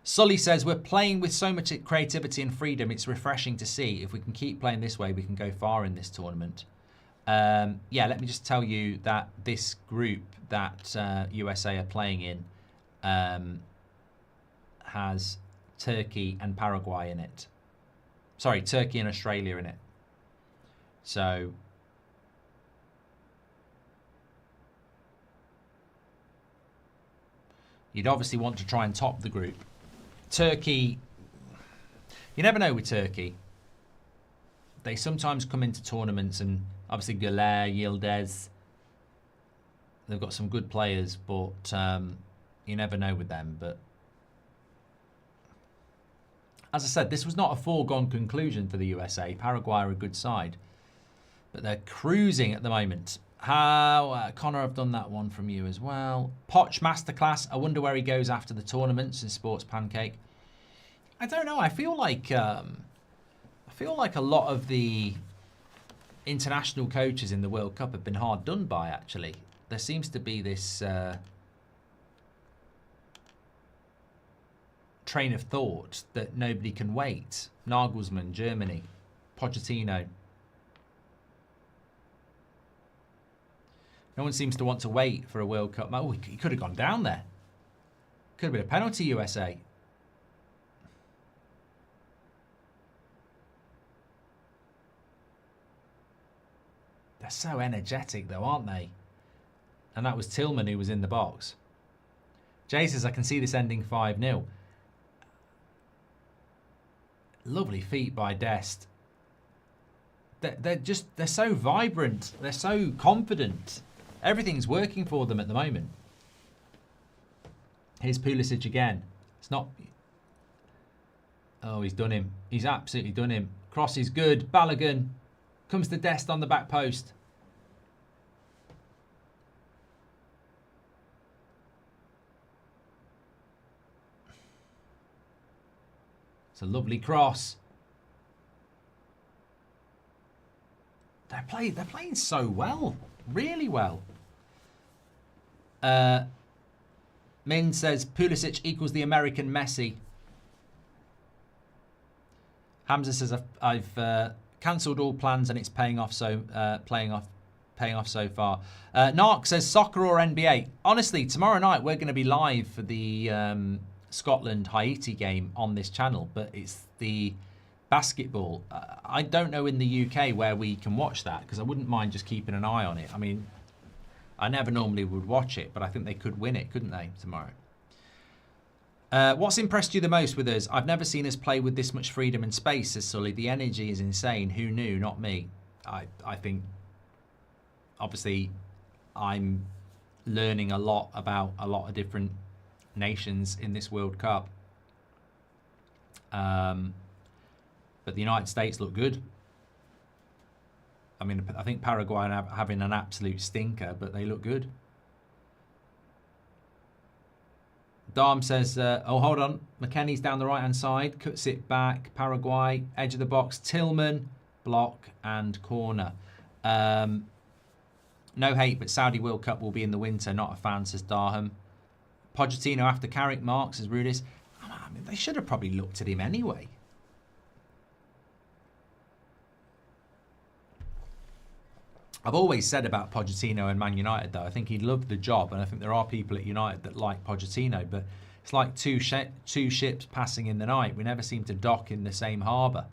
Sully says, we're playing with so much creativity and freedom. It's refreshing to see. If we can keep playing this way, we can go far in this tournament. Yeah, let me just tell you that this group that USA are playing in has Turkey and Paraguay in it. Sorry, Turkey and Australia in it. So you'd obviously want to try and top the group. Turkey, you never know with Turkey. They sometimes come into tournaments and obviously Güler, Yildiz, they've got some good players, but you never know with them. But as I said, this was not a foregone conclusion for the USA. Paraguay are a good side, but they're cruising at the moment. How Connor, I've done that one from you as well. Poch Masterclass. I wonder where he goes after the tournaments in Sports Pancake. I don't know. I feel like a lot of the international coaches in the World Cup have been hard done by. Actually, there seems to be this train of thought that nobody can wait. Nagelsmann, Germany, Pochettino. No one seems to want to wait for a World Cup. Oh, he could have gone down there. Could have been a penalty, USA. They're so energetic, though, aren't they? And that was Tillman who was in the box. Jay says, I can see this ending 5-0. Lovely feat by Dest. They're so vibrant. They're so confident. Everything's working for them at the moment. Here's Pulisic again. It's not... Oh, he's done him. He's absolutely done him. Cross is good. Balogun comes to Dest on the back post. It's a lovely cross. They're playing so well. Really well. Min says Pulisic equals the American Messi. Hamza says I've cancelled all plans and it's paying off so far. Narc says soccer or NBA. Honestly, tomorrow night we're going to be live for the Scotland-Haiti game on this channel, but it's the basketball. I don't know in the UK where we can watch that, because I wouldn't mind just keeping an eye on it. I mean, I never normally would watch it, but I think they could win it, couldn't they, tomorrow? What's impressed you the most with us? I've never seen us play with this much freedom and space, says Sully. The energy is insane. Who knew? Not me. I think, obviously, I'm learning a lot about a lot of different nations in this World Cup. But the United States look good. I mean, I think Paraguay are having an absolute stinker, but they look good. Darm says, oh, hold on. McKennie's down the right-hand side. Cuts it back. Paraguay, edge of the box. Tillman, block, and corner. No hate, but Saudi World Cup will be in the winter. Not a fan, says Darham. Pochettino after Carrick, Mark, says Rudis. I mean, they should have probably looked at him anyway. I've always said about Pochettino and Man United, though. I think he loved the job, and I think there are people at United that like Pochettino, but it's like two ships passing in the night. We never seem to dock in the same harbour.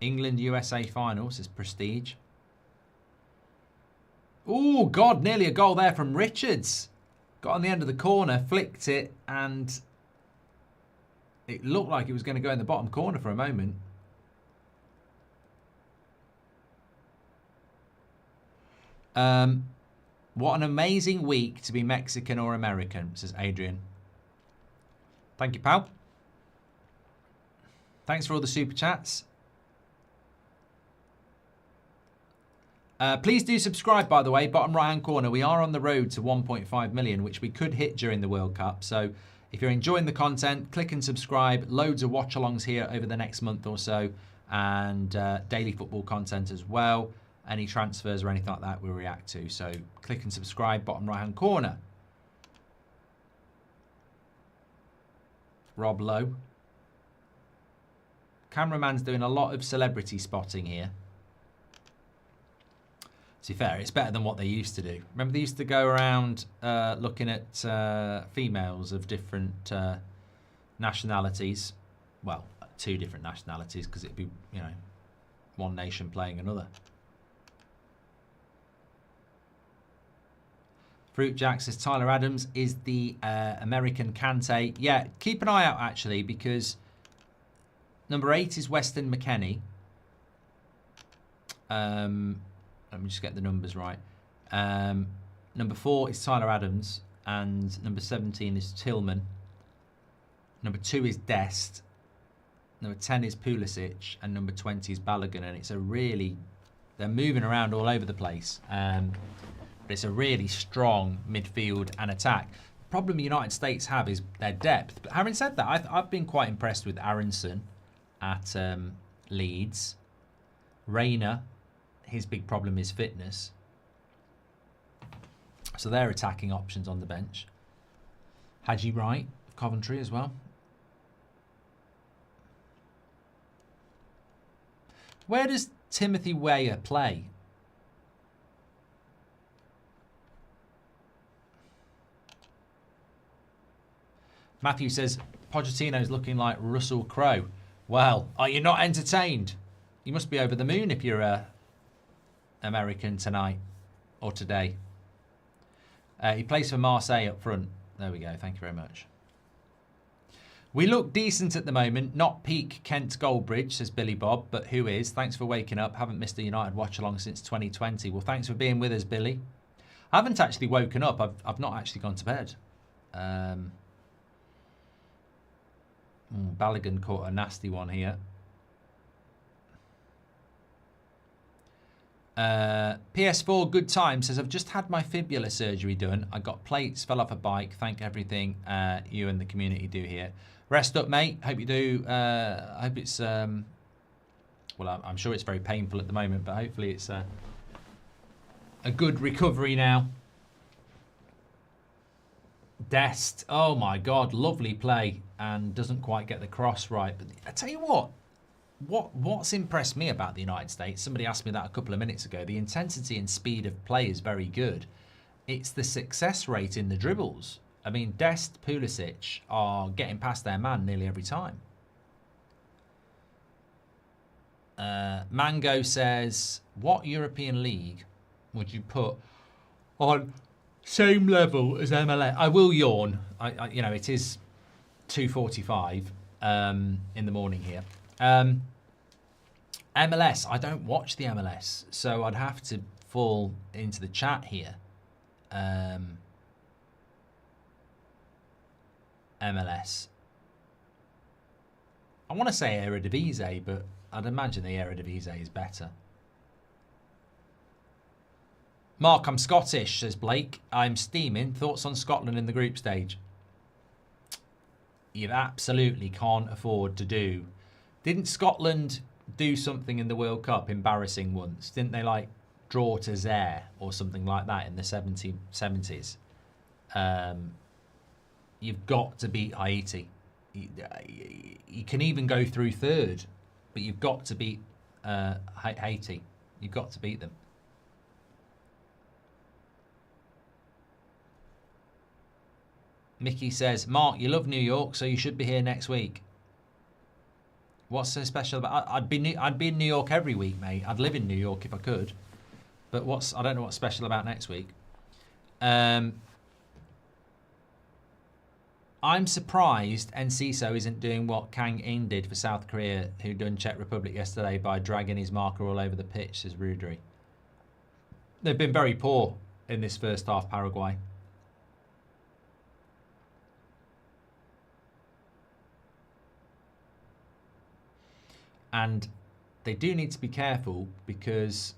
England-USA final, says Prestige. Oh, God, nearly a goal there from Richards. Got on the end of the corner, flicked it, and it looked like it was going to go in the bottom corner for a moment. What an amazing week to be Mexican or American, says Adrian. Thank you, pal. Thanks for all the super chats. Please do subscribe, by the way, bottom right-hand corner. We are on the road to 1.5 million, which we could hit during the World Cup. So if you're enjoying the content, click and subscribe. Loads of watch-alongs here over the next month or so, and daily football content as well. Any transfers or anything like that we'll react to. So click and subscribe, bottom right-hand corner. Rob Lowe. Cameraman's doing a lot of celebrity spotting here. To be fair, it's better than what they used to do. Remember, they used to go around looking at females of different nationalities. Well, two different nationalities, because it'd be, you know, one nation playing another. Fruit Jack says Tyler Adams is the American Kante. Yeah, keep an eye out, actually, because number 8 is Weston McKennie. Let me just get the numbers right. Number 4 is Tyler Adams, and number 17 is Tillman. Number 2 is Dest. Number 10 is Pulisic, and number 20 is Balogun. And it's a really, they're moving around all over the place. But it's a really strong midfield and attack. The problem the United States have is their depth. But having said that, I've been quite impressed with Aronson at Leeds. Reyna. His big problem is fitness. So they're attacking options on the bench. Haji Wright, Coventry as well. Where does Timothy Weah play? Matthew says, Pochettino's looking like Russell Crowe. Well, are you not entertained? You must be over the moon if you're American tonight or today. He plays for Marseille up front. There we go. Thank you very much. We look decent at the moment. Not peak Kent Goldbridge, says Billy Bob, but who is? Thanks for waking up. Haven't missed a United watch-along since 2020. Well, thanks for being with us, Billy. I haven't actually woken up. I've not actually gone to bed. Balogun caught a nasty one here. PS4 Good Time says, I've just had my fibula surgery done. I got plates, fell off a bike. Thank everything you and the community do here. Rest up, mate. Hope you do. I hope it's, well, I'm sure it's very painful at the moment, but hopefully it's a good recovery now. Dest, oh my God, lovely play and doesn't quite get the cross right. But I tell you what's impressed me about the United States, somebody asked me that a couple of minutes ago, the intensity and speed of play is very good. It's the success rate in the dribbles. I mean, Dest, Pulisic are getting past their man nearly every time. Mango says, what European league would you put on same level as MLS? I will yawn. You know, it is 2:45 in the morning here. MLS, I don't watch the MLS, so I'd have to fall into the chat here. MLS. I want to say Eredivisie, but I'd imagine the Eredivisie is better. Mark, I'm Scottish, says Blake. I'm steaming. Thoughts on Scotland in the group stage? You absolutely can't afford to do. Didn't Scotland do something in the World Cup embarrassing once? Didn't they like draw to Zaire or something like that in the 70s? You've got to beat Haiti. You can even go through third, but you've got to beat Haiti. You've got to beat them. Mickey says, Mark, you love New York, so you should be here next week. What's so special about? I'd be in New York every week, mate. I'd live in New York if I could. But I don't know what's special about next week. I'm surprised Enciso isn't doing what Kang In did for South Korea, who done Czech Republic yesterday by dragging his marker all over the pitch, says Rudry. They've been very poor in this first half, Paraguay. And they do need to be careful because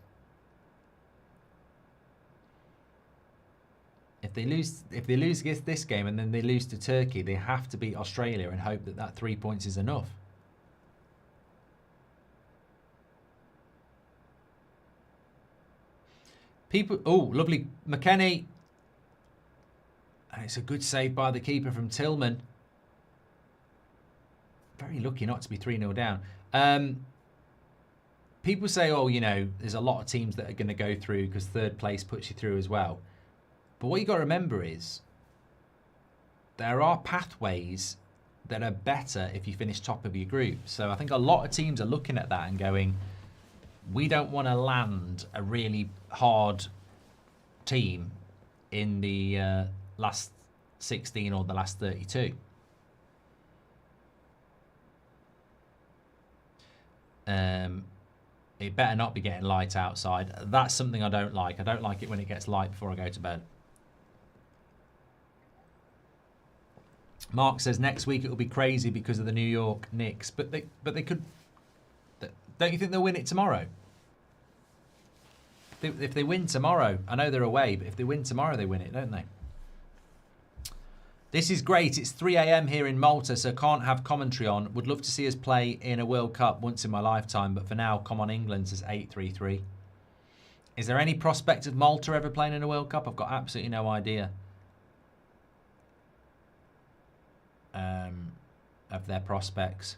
if they lose this game and then they lose to Turkey, they have to beat Australia and hope that 3 points is enough. People, oh, lovely McKennie. And it's a good save by the keeper from Tillman. Very lucky not to be 3-0 down. People say, oh, you know, there's a lot of teams that are going to go through because third place puts you through as well. But what you got to remember is there are pathways that are better if you finish top of your group. So I think a lot of teams are looking at that and going, we don't want to land a really hard team in the last 16 or the last 32. It better not be getting light outside. That's something I don't like. I don't like it when it gets light before I go to bed. Mark says next week it will be crazy because of the New York Knicks, but they could. Don't you think they'll win it tomorrow? If they win tomorrow, I know they're away, but if they win tomorrow, they win it, don't they? This is great. It's 3 a.m. here in Malta, so can't have commentary on. Would love to see us play in a World Cup once in my lifetime, but for now, come on England, says 833. Is there any prospect of Malta ever playing in a World Cup? I've got absolutely no idea of their prospects.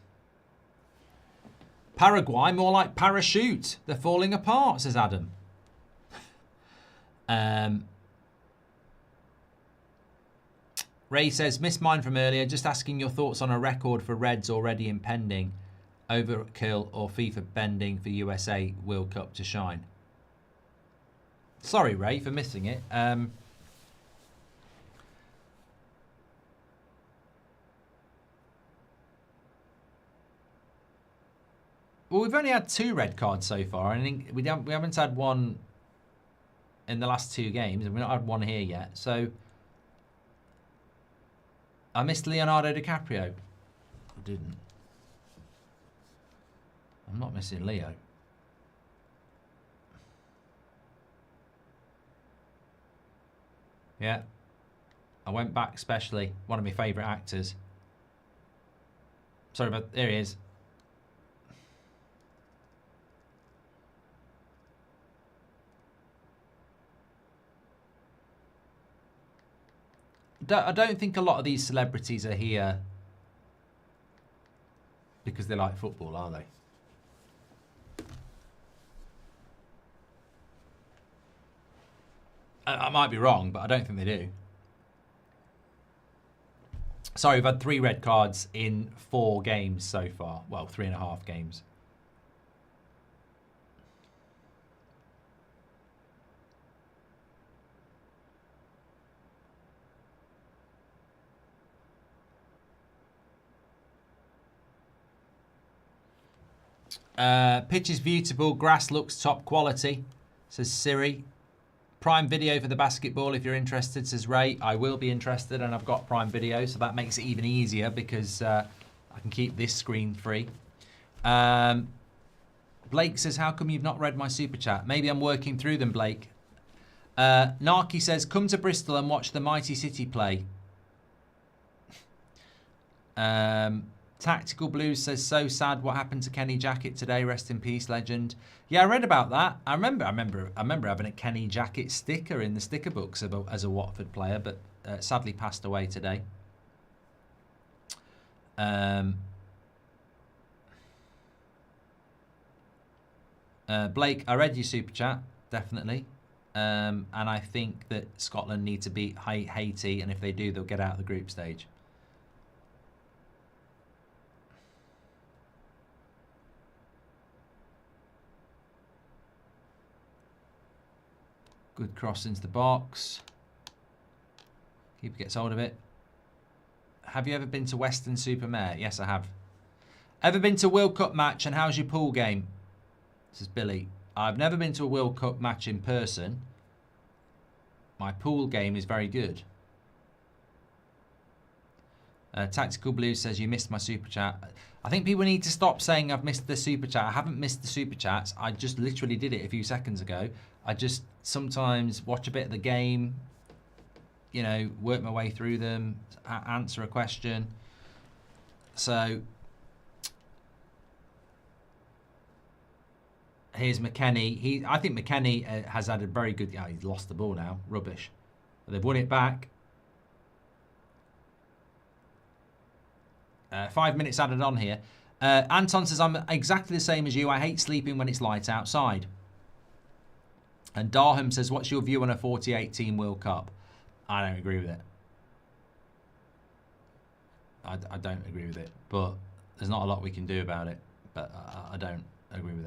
Paraguay, more like parachute. They're falling apart, says Adam. Ray says, missed mine from earlier. Just asking your thoughts on a record for Reds already impending. Overkill or FIFA bending for USA World Cup to shine. Sorry, Ray, for missing it. Well, we've only had 2 red cards so far. I think we haven't had one in the last 2 games, and we've not had one here yet. So I missed Leonardo DiCaprio. I didn't. I'm not missing Leo. Yeah. I went back especially. One of my favourite actors. Sorry, but there he is. I don't think a lot of these celebrities are here because they like football, are they? I might be wrong, but I don't think they do. Sorry, we've had 3 red cards in 4 games so far. Well, 3.5 games. Pitch is beautiful. Grass looks top quality, says Siri. Prime Video for the basketball if you're interested, says Ray. I will be interested, and I've got Prime Video, so that makes it even easier because I can keep this screen free. Blake says, how come you've not read my super chat? Maybe I'm working through them, Blake. Narky says, come to Bristol and watch the Mighty City play. Tactical Blues says, so sad what happened to Kenny Jackett today. Rest in peace, legend. Yeah, I read about that. I remember having a Kenny Jackett sticker in the sticker books as a Watford player, but sadly passed away today. Blake, I read your super chat, definitely. And I think that Scotland need to beat Haiti, and if they do, they'll get out of the group stage. Good cross into the box. Keeper gets hold of it. Have you ever been to Weston-super-Mare? Yes, I have. Ever been to a World Cup match, and how's your pool game? This is Billy. I've never been to a World Cup match in person. My pool game is very good. Tactical Blue says, you missed my super chat. I think people need to stop saying I've missed the super chat. I haven't missed the super chats. I just literally did it a few seconds ago. I just sometimes watch a bit of the game, you know, work my way through them, answer a question. So here's McKennie. I think McKennie has had a very good. Oh, he's lost the ball now. Rubbish. But they've won it back. 5 minutes added on here. Anton says, I'm exactly the same as you. I hate sleeping when it's light outside. And Darham says, what's your view on a 48-team World Cup? I don't agree with it. I don't agree with it. But there's not a lot we can do about it. But I don't agree with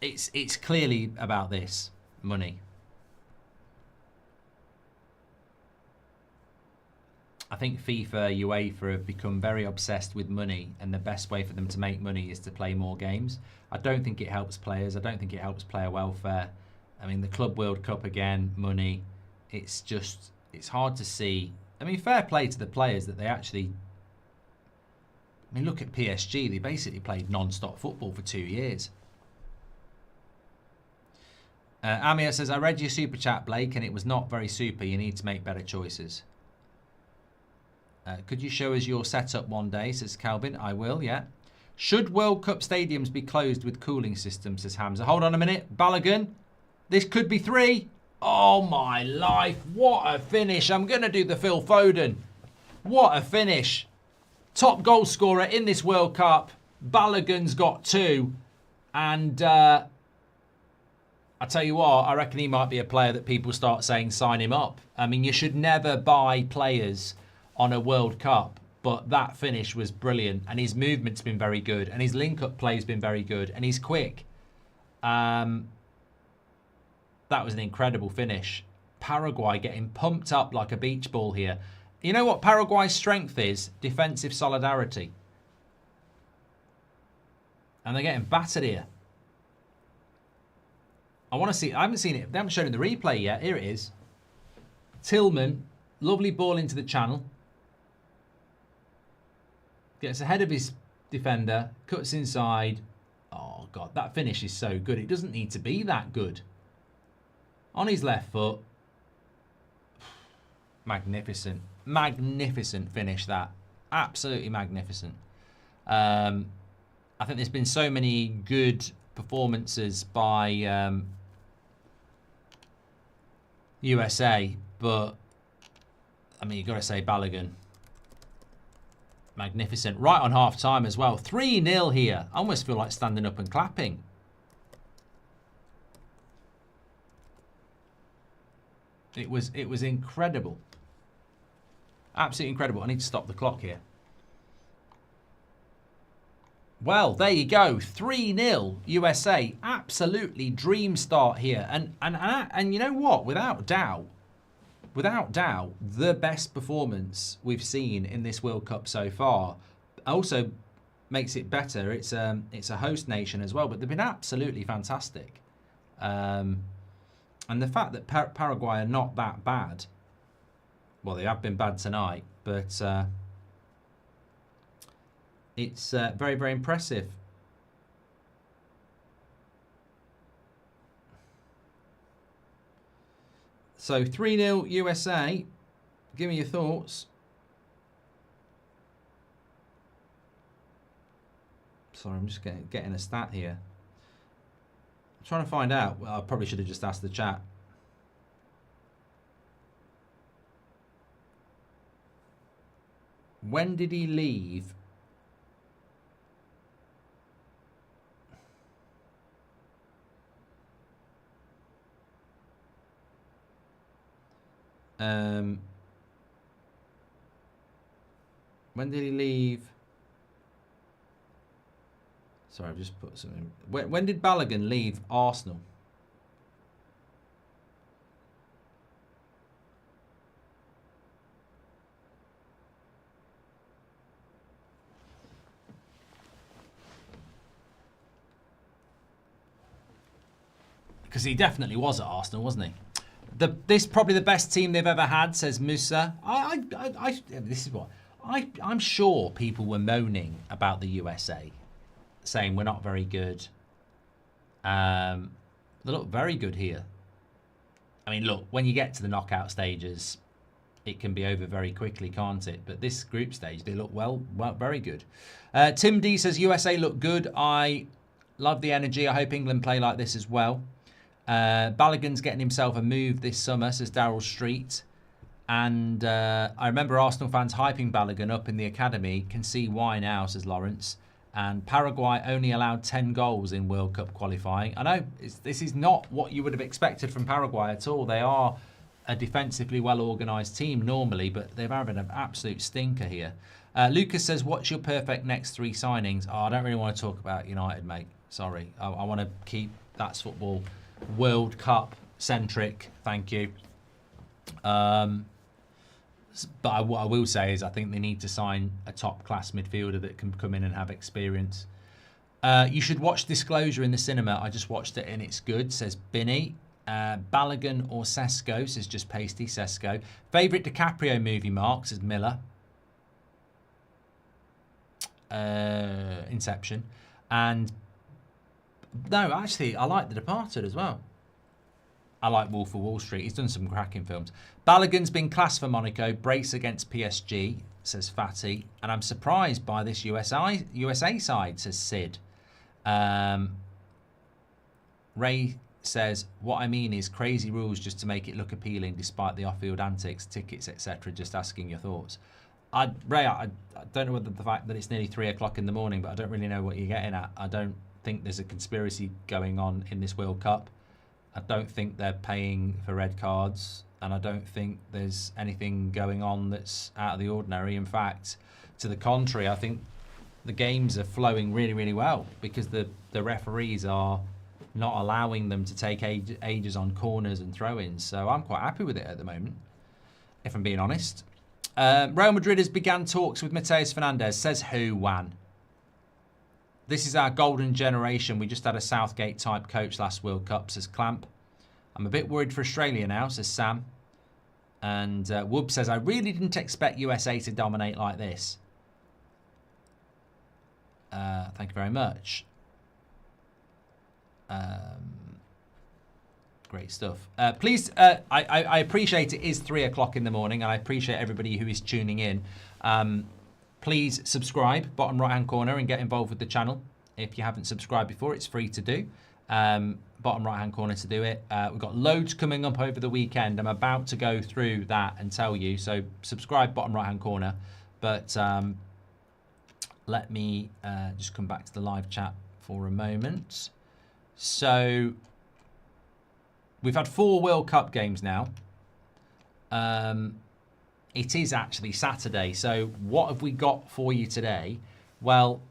it. It's clearly about this. Money. I think FIFA, UEFA have become very obsessed with money, and the best way for them to make money is to play more games. I don't think it helps players. I don't think it helps player welfare. I mean, the Club World Cup again, money. It's just, it's hard to see. I mean, fair play to the players that they actually... I mean, look at PSG. They basically played non-stop football for 2 years. Amir says, I read your super chat, Blake, and it was not very super. You need to make better choices. Could you show us your setup one day, says Calvin. I will, yeah. Should World Cup stadiums be closed with cooling systems, says Hamza. Hold on a minute. Balogun. This could be 3. Oh, my life. What a finish. I'm going to do the Phil Foden. What a finish. Top goal scorer in this World Cup. Balogun's got 2. And I tell you what, I reckon he might be a player that people start saying sign him up. I mean, you should never buy players on a World Cup, but that finish was brilliant, and his movement's been very good, and his link-up play's been very good, and he's quick. That was an incredible finish. Paraguay getting pumped up like a beach ball here. You know what Paraguay's strength is? Defensive solidarity. And they're getting battered here. I want to see, I haven't seen it, they haven't shown the replay yet. Here it is. Tillman, lovely ball into the channel. Gets ahead of his defender, cuts inside. Oh, God, that finish is so good. It doesn't need to be that good. On his left foot. Magnificent. Magnificent finish, that. Absolutely magnificent. I think there's been so many good performances by USA, but I mean, you've got to say Balogun. Magnificent. Right on half time as well. 3-0 here. I almost feel like standing up and clapping. It was incredible. Absolutely incredible. I need to stop the clock here. Well, there you go. 3-0 USA. Absolutely dream start here. And you know what? Without doubt, the best performance we've seen in this World Cup so far. Also makes it better. It's a host nation as well, but they've been absolutely fantastic. And the fact that Paraguay are not that bad, well, they have been bad tonight, but it's very, very impressive. So 3-0 USA. Give me your thoughts. Sorry, I'm just getting a stat here. I'm trying to find out. Well, I probably should have just asked the chat. When did he leave? When did he leave? Sorry, I've just put something. When did Balogun leave Arsenal? Because he definitely was at Arsenal, wasn't he? This probably the best team they've ever had, says Musa. This is what I'm sure people were moaning about the USA, saying we're not very good. They look very good here. I mean, look, when you get to the knockout stages, it can be over very quickly, can't it? But this group stage, they look well, very good. Tim D says USA look good. I love the energy. I hope England play like this as well. Balogun's getting himself a move this summer, says Daryl Street. And I remember Arsenal fans hyping Balogun up in the academy. Can see why now, says Lawrence. And Paraguay only allowed 10 goals in World Cup qualifying. I know this is not what you would have expected from Paraguay at all. They are a defensively well-organised team normally, but they're having an absolute stinker here. Lucas says, what's your perfect next 3 signings? Oh, I don't really want to talk about United, mate. Sorry. I want to keep That's Football World Cup centric, thank you. But what I will say is I think they need to sign a top class midfielder that can come in and have experience. You should watch Disclosure in the cinema. I just watched it and it's good, says Binny. Balogun or Sesko, says just Pasty, Sesko. Favourite DiCaprio movie, Mark, says Miller. Inception. And no, actually, I like The Departed as well. I like Wolf of Wall Street. He's done some cracking films. Balogun's been class for Monaco. Brace against PSG, says Fatty. And I'm surprised by this USA side, says Sid. Ray says, what I mean is crazy rules just to make it look appealing despite the off-field antics, tickets, etc. Just asking your thoughts. Ray, I don't know whether the fact that it's nearly 3 o'clock in the morning, but I don't really know what you're getting at. I don't think there's a conspiracy going on in this World Cup. I don't think they're paying for red cards, and I don't think there's anything going on that's out of the ordinary. In fact, to the contrary, I think the games are flowing really, really well because the referees are not allowing them to take ages on corners and throw-ins. So I'm quite happy with it at the moment, if I'm being honest. Real Madrid has begun talks with Mateus Fernandez. Says who, Juan? This is our golden generation. We just had a Southgate-type coach last World Cup, says Clamp. I'm a bit worried for Australia now, says Sam. And Whoop says, I really didn't expect USA to dominate like this. Thank you very much. Great stuff. Please, I appreciate it is 3 o'clock in the morning, and I appreciate everybody who is tuning in. Please subscribe, bottom right-hand corner, and get involved with the channel. If you haven't subscribed before, it's free to do. Bottom right-hand corner to do it. We've got loads coming up over the weekend. I'm about to go through that and tell you. So subscribe, bottom right-hand corner. But let me just come back to the live chat for a moment. So we've had 4 World Cup games now. It is actually Saturday, so what have we got for you today? Well,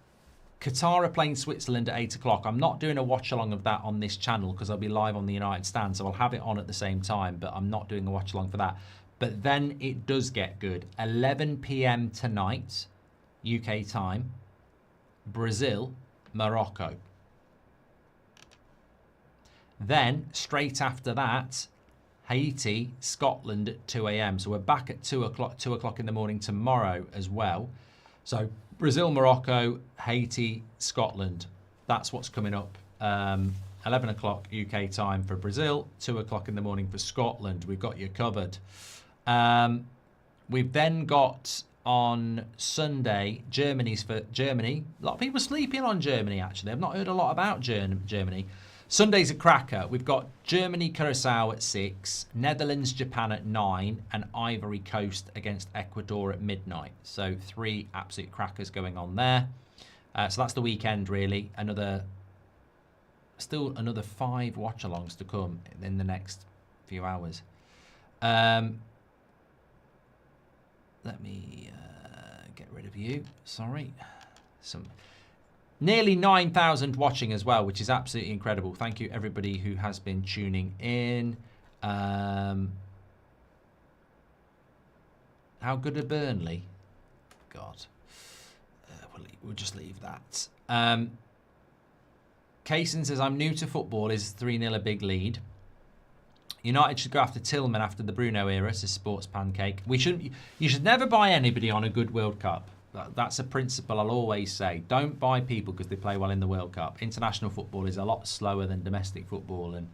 Qatar are playing Switzerland at 8 o'clock. I'm not doing a watch-along of that on this channel because I'll be live on the United Stand, so I'll have it on at the same time, but I'm not doing a watch-along for that. But then it does get good. 11 p.m. tonight, UK time, Brazil, Morocco. Then, straight after that, Haiti, Scotland at 2 a.m. So we're back at 2 o'clock in the morning tomorrow as well. So Brazil, Morocco, Haiti, Scotland. That's what's coming up. 11 o'clock UK time for Brazil, 2 o'clock in the morning for Scotland. We've got you covered. We've then got on Sunday, Germany's for Germany. A lot of people sleeping on Germany, actually. I've not heard a lot about Germany. Sunday's a cracker. We've got Germany, Curacao at 6, Netherlands, Japan at 9, and Ivory Coast against Ecuador at midnight. So 3 absolute crackers going on there. So that's the weekend, really. Still another 5 watch-alongs to come in the next few hours. Let me get rid of you. Sorry. Nearly 9,000 watching as well, which is absolutely incredible. Thank you, everybody who has been tuning in. How good are Burnley? God. We'll just leave that. Kaysen says, I'm new to football. Is 3-0 a big lead? United should go after Tillman after the Bruno era, says Sports Pancake. You should never buy anybody on a good World Cup. That's a principle I'll always say. Don't buy people because they play well in the World Cup. International football is a lot slower than domestic football, and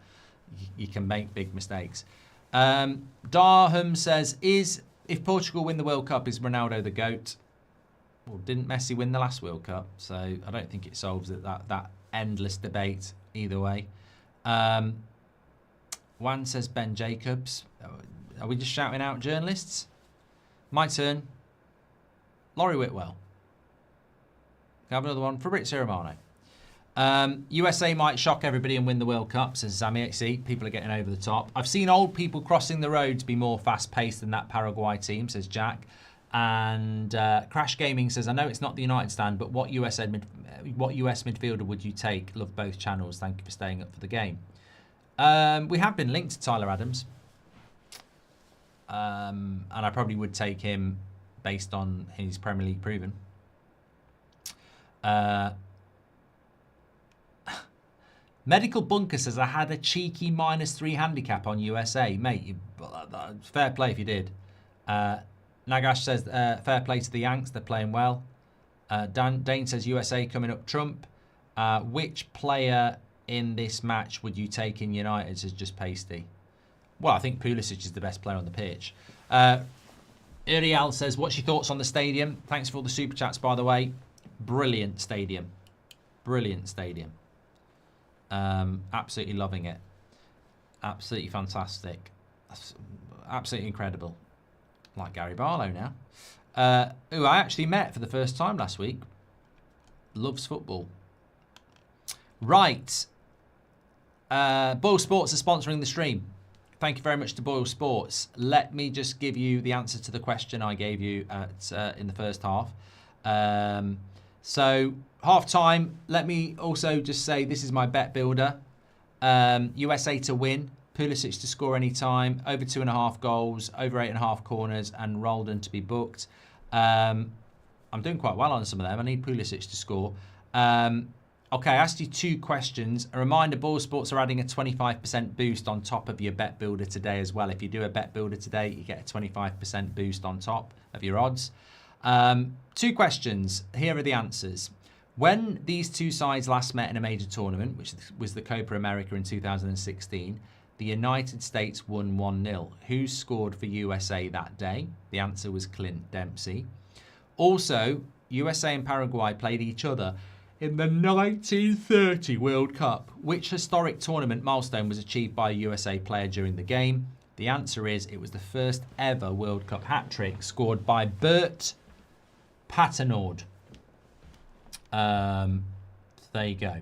you can make big mistakes. Darham says, if Portugal win the World Cup, is Ronaldo the GOAT? Well, didn't Messi win the last World Cup? So I don't think it solves that endless debate either way. Juan says Ben Jacobs. Are we just shouting out journalists? My turn. Laurie Whitwell. Can I have another one? Fabrizio Romano. USA might shock everybody and win the World Cup, says Sammy. See, people are getting over the top. I've seen old people crossing the road to be more fast-paced than that Paraguay team, says Jack. And Crash Gaming says, I know it's not the United Stand, but what US midfielder would you take? Love both channels. Thank you for staying up for the game. We have been linked to Tyler Adams. And I probably would take him based on his Premier League proven. Medical Bunker says, I had a cheeky -3 handicap on USA. Mate, fair play if you did. Nagash says, fair play to the Yanks. They're playing well. Dane says, USA coming up trump. Which player in this match would you take in United, says Just Pasty? Well, I think Pulisic is the best player on the pitch. Uriel says, what's your thoughts on the stadium? Thanks for all the super chats, by the way. Brilliant stadium. Brilliant stadium. Absolutely loving it. Absolutely fantastic. Absolutely incredible. Like Gary Barlow now. Who I actually met for the first time last week. Loves football. Right. BOYLE Sports are sponsoring the stream. Thank you very much to BOYLE Sports. Let me just give you the answer to the question I gave you in the first half. So, half time, let me also just say this is my bet builder. USA to win, Pulisic to score any time, over 2.5 goals, over 8.5 corners, and Roldan to be booked. I'm doing quite well on some of them. I need Pulisic to score. Okay, I asked you 2 questions. A reminder, BOYLE Sports are adding a 25% boost on top of your bet builder today as well. If you do a bet builder today, you get a 25% boost on top of your odds. 2 questions. Here are the answers. When these 2 sides last met in a major tournament, which was the Copa America in 2016, the United States won 1-0. Who scored for USA that day? The answer was Clint Dempsey. Also, USA and Paraguay played each other in the 1930 World Cup. Which historic tournament milestone was achieved by a USA player during the game? The answer is it was the first ever World Cup hat-trick scored by Bert Patenaude. There you go.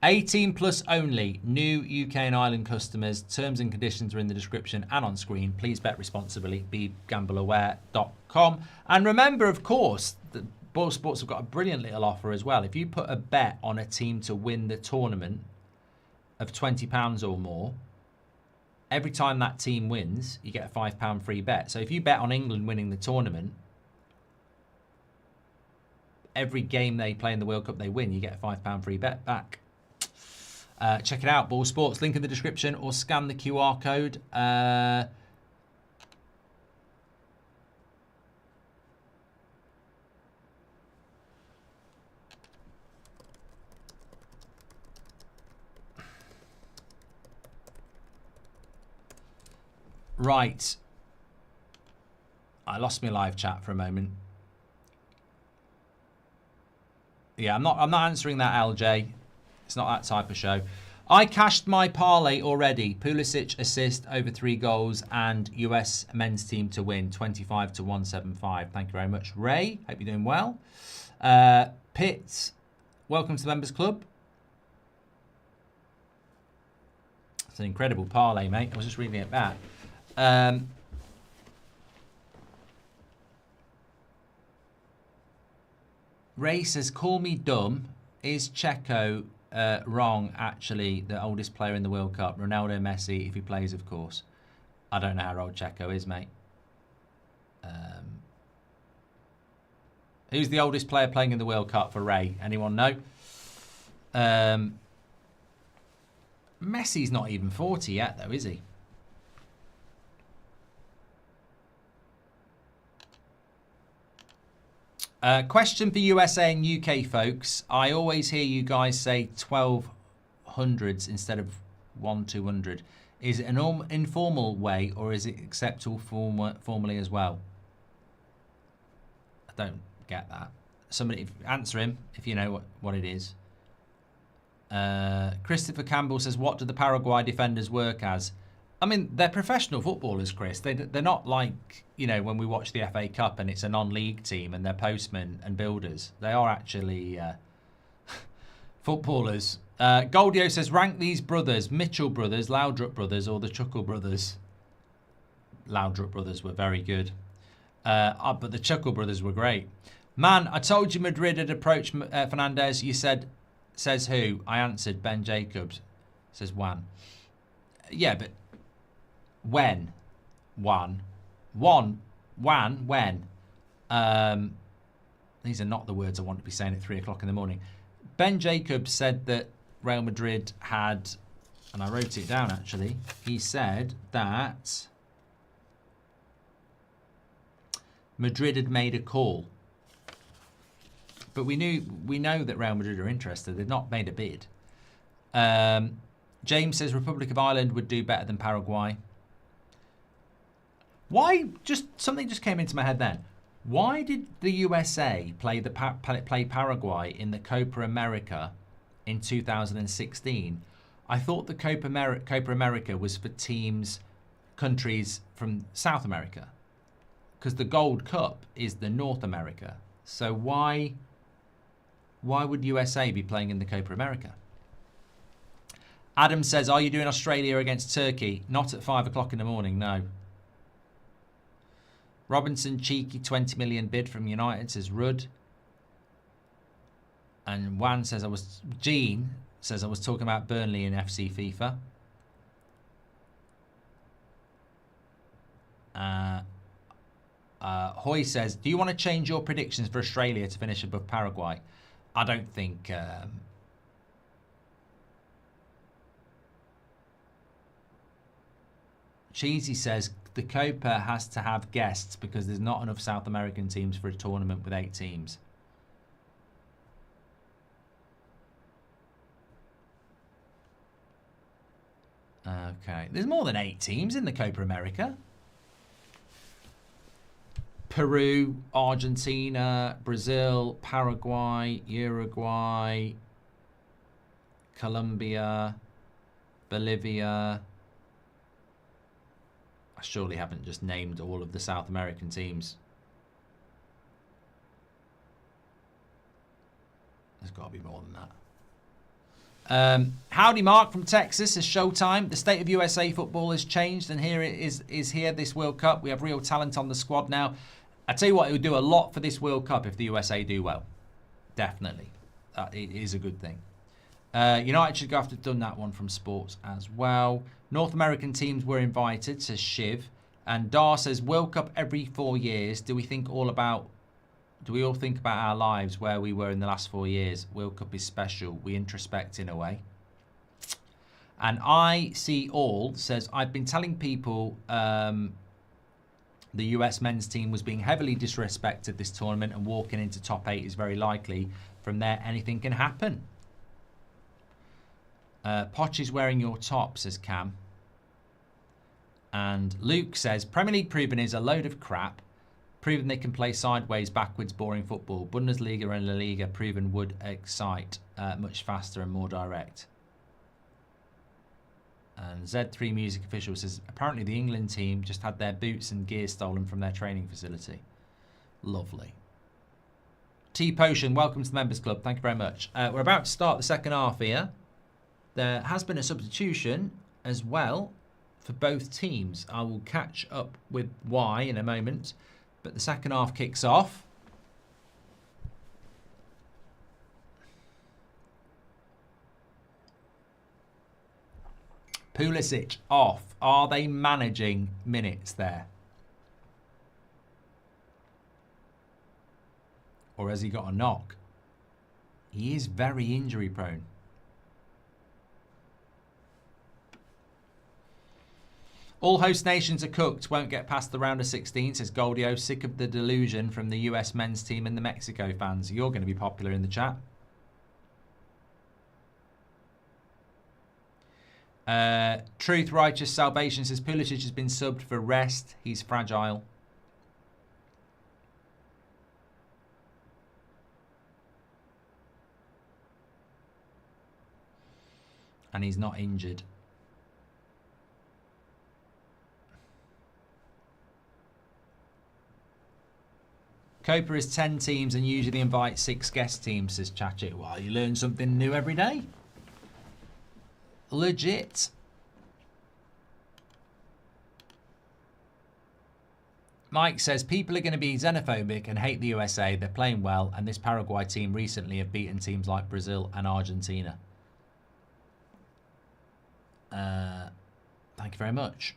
18 plus only. New UK and Ireland customers. Terms and conditions are in the description and on screen. Please bet responsibly. BeGambleAware.com. And remember, of course, that BOYLE Sports have got a brilliant little offer as well. If you put a bet on a team to win the tournament of £20 or more, every time that team wins, you get a £5 free bet. So if you bet on England winning the tournament, every game they play in the World Cup they win, you get a £5 free bet back. Check it out, BOYLE Sports. Link in the description or scan the QR code. Right. I lost my live chat for a moment. Yeah, I'm not answering that, LJ. It's not that type of show. I cashed my parlay already. Pulisic assist over 3 goals and US men's team to win 25 to 175. Thank you very much, Ray. Hope you're doing well. Pitts, welcome to the members club. It's an incredible parlay, mate. I was just reading it back. Ray says, call me dumb. Is Checo wrong, actually, the oldest player in the World Cup? Ronaldo, Messi, if he plays, of course. I don't know how old Checo is, mate. Who's the oldest player playing in the World Cup for Ray? Anyone know? Messi's not even 40 yet, though, is he? Question for USA and UK folks. I always hear you guys say 1200s instead of 1200. Is it an informal way or is it acceptable formally as well? I don't get that. Somebody answer him if you know what it is. Christopher Campbell says, what do the Paraguay defenders work as? I mean, they're professional footballers, Chris. They're not like, you know, when we watch the FA Cup and it's a non-league team and they're postmen and builders. They are actually footballers. Goldio says, rank these brothers, Mitchell brothers, Laudrup brothers, or the Chuckle brothers. Laudrup brothers were very good. But the Chuckle brothers were great. Man, I told you Madrid had approached Fernandez. You said, says who? I answered, Ben Jacobs. Says Juan. Yeah, but when? When? These are not the words I want to be saying at 3 o'clock in the morning. Ben Jacobs said that Real Madrid had, and I wrote it down actually, he said that Madrid had made a call. But we know that Real Madrid are interested. They've not made a bid. James says Republic of Ireland would do better than Paraguay. Why? Something just came into my head then. Why did the USA play Paraguay in the Copa America in 2016? I thought the Copa America was for countries from South America, because the Gold Cup is the North America. So why would USA be playing in the Copa America? Adam says, are you doing Australia against Turkey? Not at 5 o'clock in the morning, no. Robinson, cheeky 20 million bid from United, says Rudd. And Wan says, Gene says, I was talking about Burnley in FC FIFA. Hoy says, do you want to change your predictions for Australia to finish above Paraguay? I don't think... Cheesy says, the Copa has to have guests because there's not enough South American teams for a tournament with 8 teams. Okay. There's more than 8 teams in the Copa America. Peru, Argentina, Brazil, Paraguay, Uruguay, Colombia, Bolivia. I surely haven't just named all of the South American teams. There's got to be more than that. Howdy Mark from Texas is Showtime. The state of USA football has changed, and here it is here this World Cup. We have real talent on the squad now. I tell you what, it would do a lot for this World Cup if the USA do well. Definitely. It is a good thing. United should go after done that one from Sports as well. North American teams were invited, says Shiv. And Dar says, World Cup every 4 years. Do we all think about our lives where we were in the last 4 years? World Cup is special. We introspect in a way. And I See All says, I've been telling people the US men's team was being heavily disrespected this tournament, and walking into top 8 is very likely. From there, anything can happen. Poch is wearing your top, says Cam. And Luke says, Premier League proven is a load of crap. Proven they can play sideways, backwards, boring football. Bundesliga and La Liga proven would excite much faster and more direct. And Z3 Music Official says, apparently the England team just had their boots and gear stolen from their training facility. Lovely. T-Potion, welcome to the Members Club. Thank you very much. We're about to start the second half here. There has been a substitution as well for both teams. I will catch up with why in a moment. But the second half kicks off. Pulisic off. Are they managing minutes there? Or has he got a knock? He is very injury prone. All host nations are cooked. Won't get past the round of 16, says Goldio. Sick of the delusion from the US men's team and the Mexico fans. You're going to be popular in the chat. Truth Righteous Salvation says Pulisic has been subbed for rest. He's fragile. And he's not injured. Copa is 10 teams and usually invite 6 guest teams, says Chachi. Well, you learn something new every day. Legit. Mike says, people are going to be xenophobic and hate the USA. They're playing well, and this Paraguay team recently have beaten teams like Brazil and Argentina. Thank you very much.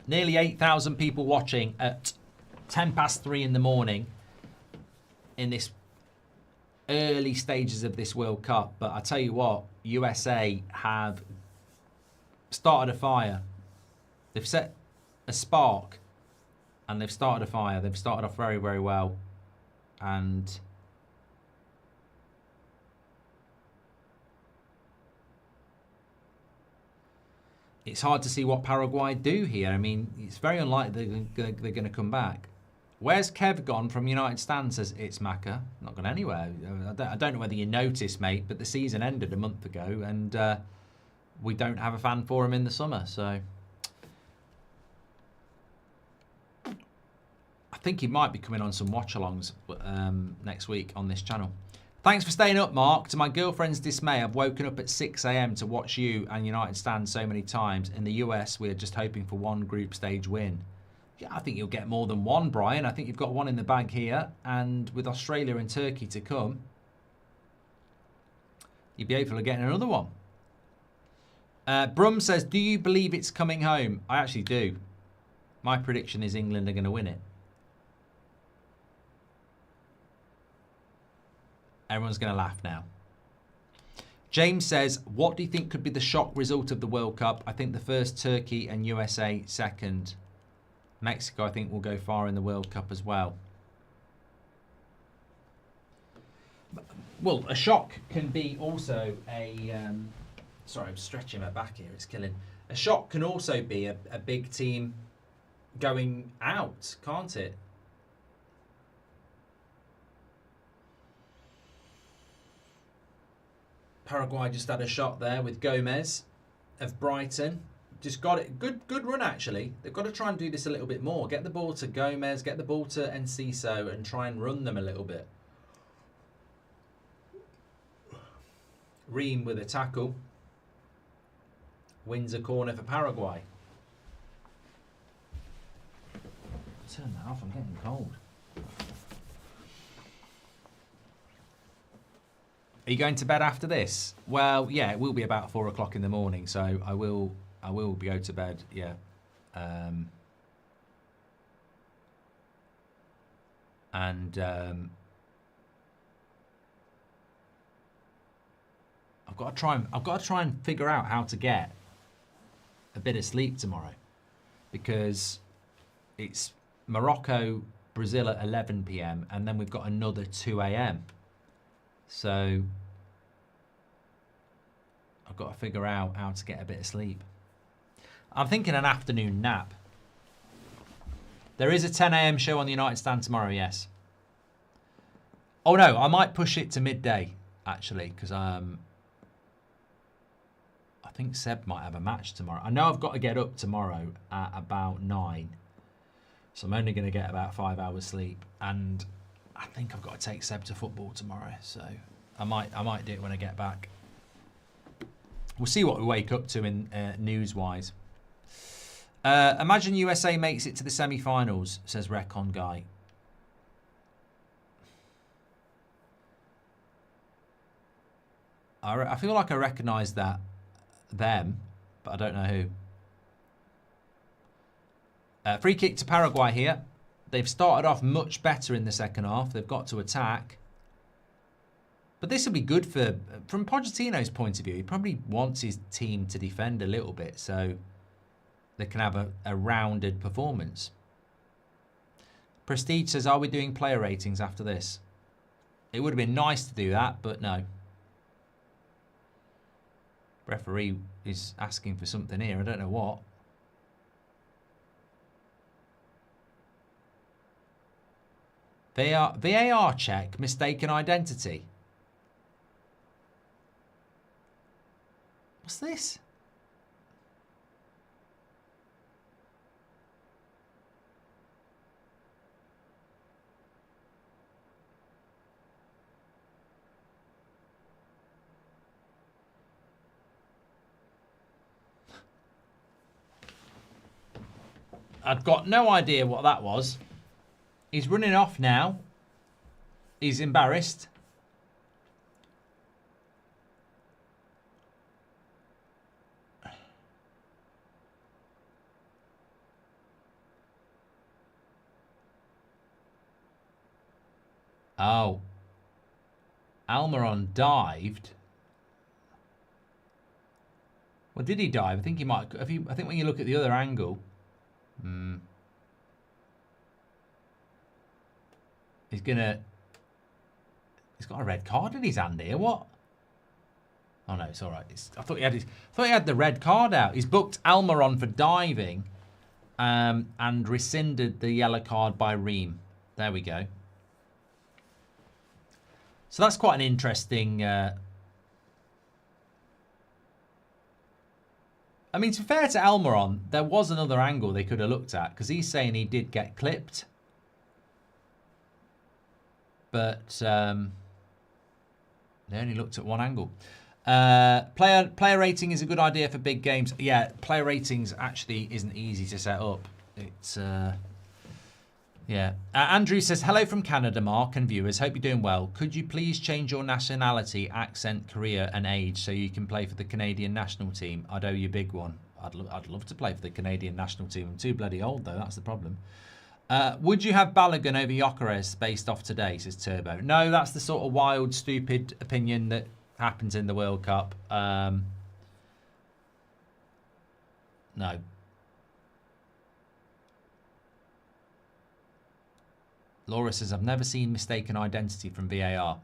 Nearly 8,000 people watching at 3:10 in the morning in this early stages of this World Cup. But I tell you what, USA have started a fire. They've set a spark and they've started a fire. They've started off very, very well. And it's hard to see what Paraguay do here. I mean, it's very unlikely they're going to come back. Where's Kev gone from United Stand, says It's Macca. Not gone anywhere. I don't know whether you noticed, mate, but the season ended a month ago and we don't have a fan forum in the summer. So think he might be coming on some watch-alongs next week on this channel. Thanks for staying up, Mark. To my girlfriend's dismay, I've woken up at 6 a.m. to watch you and United stand so many times. In the US, we're just hoping for one group stage win. Yeah, I think you'll get more than one, Brian. I think you've got one in the bag here. And with Australia and Turkey to come, you'd be able to get another one. Brum says, do you believe it's coming home? I actually do. My prediction is England are going to win it. Everyone's going to laugh now. James says, what do you think could be the shock result of the World Cup? I think the first, Turkey and USA second. Mexico, I think, will go far in the World Cup as well. Well, a shock can be also a... sorry, I'm stretching my back here. It's killing. A shock can also be a big team going out, can't it? Paraguay just had a shot there with Gomez of Brighton. Just got it. Good run, actually. They've got to try and do this a little bit more. Get the ball to Gomez, get the ball to Enciso and try and run them a little bit. Ream with a tackle. Wins a corner for Paraguay. Turn that off, I'm getting cold. Are you going to bed after this? Well, yeah, it will be about 4 o'clock in the morning, so I will go to bed, yeah. I've got to try and figure out how to get a bit of sleep tomorrow, because it's Morocco, Brazil at 11 p.m. and then we've got another 2 a.m. So I've got to figure out how to get a bit of sleep. I'm thinking an afternoon nap. There is a 10 a.m. show on the United Stand tomorrow, yes. Oh no, I might push it to midday, actually, because I think Seb might have a match tomorrow. I know I've got to get up tomorrow at about 9. So I'm only going to get about 5 hours sleep. And I think I've got to take Seb to football tomorrow. So I might do it when I get back. We'll see what we wake up to in news-wise. Imagine USA makes it to the semi-finals, says Recon Guy. I feel like I recognise them, but I don't know who. Free kick to Paraguay here. They've started off much better in the second half. They've got to attack. But this will be good from Pochettino's point of view. He probably wants his team to defend a little bit so they can have a rounded performance. Prestige says, are we doing player ratings after this? It would have been nice to do that, but no. Referee is asking for something here. I don't know what. VAR check, mistaken identity. What's this? I've got no idea what that was. He's running off now. He's embarrassed. Oh. Almiron dived. Well, did he dive? I think he might. I think when you look at the other angle, he's got a red card in his hand here. What? Oh no, it's all right. I thought he had the red card out. He's booked Almiron for diving, and rescinded the yellow card by Ream. There we go. So that's quite an interesting. I mean, to be fair to Almiron, there was another angle they could have looked at, because he's saying he did get clipped. but they only looked at one angle. Player rating is a good idea for big games. Yeah, player ratings actually isn't easy to set up. It's yeah. Andrew says, hello from Canada, Mark and viewers. Hope you're doing well. Could you please change your nationality, accent, career and age so you can play for the Canadian national team? I'd owe you a big one. I'd love to play for the Canadian national team. I'm too bloody old, though. That's the problem. Would you have Balogun over Gyökeres based off today, says Turbo? No, that's the sort of wild, stupid opinion that happens in the World Cup. No. Laura says, I've never seen mistaken identity from VAR.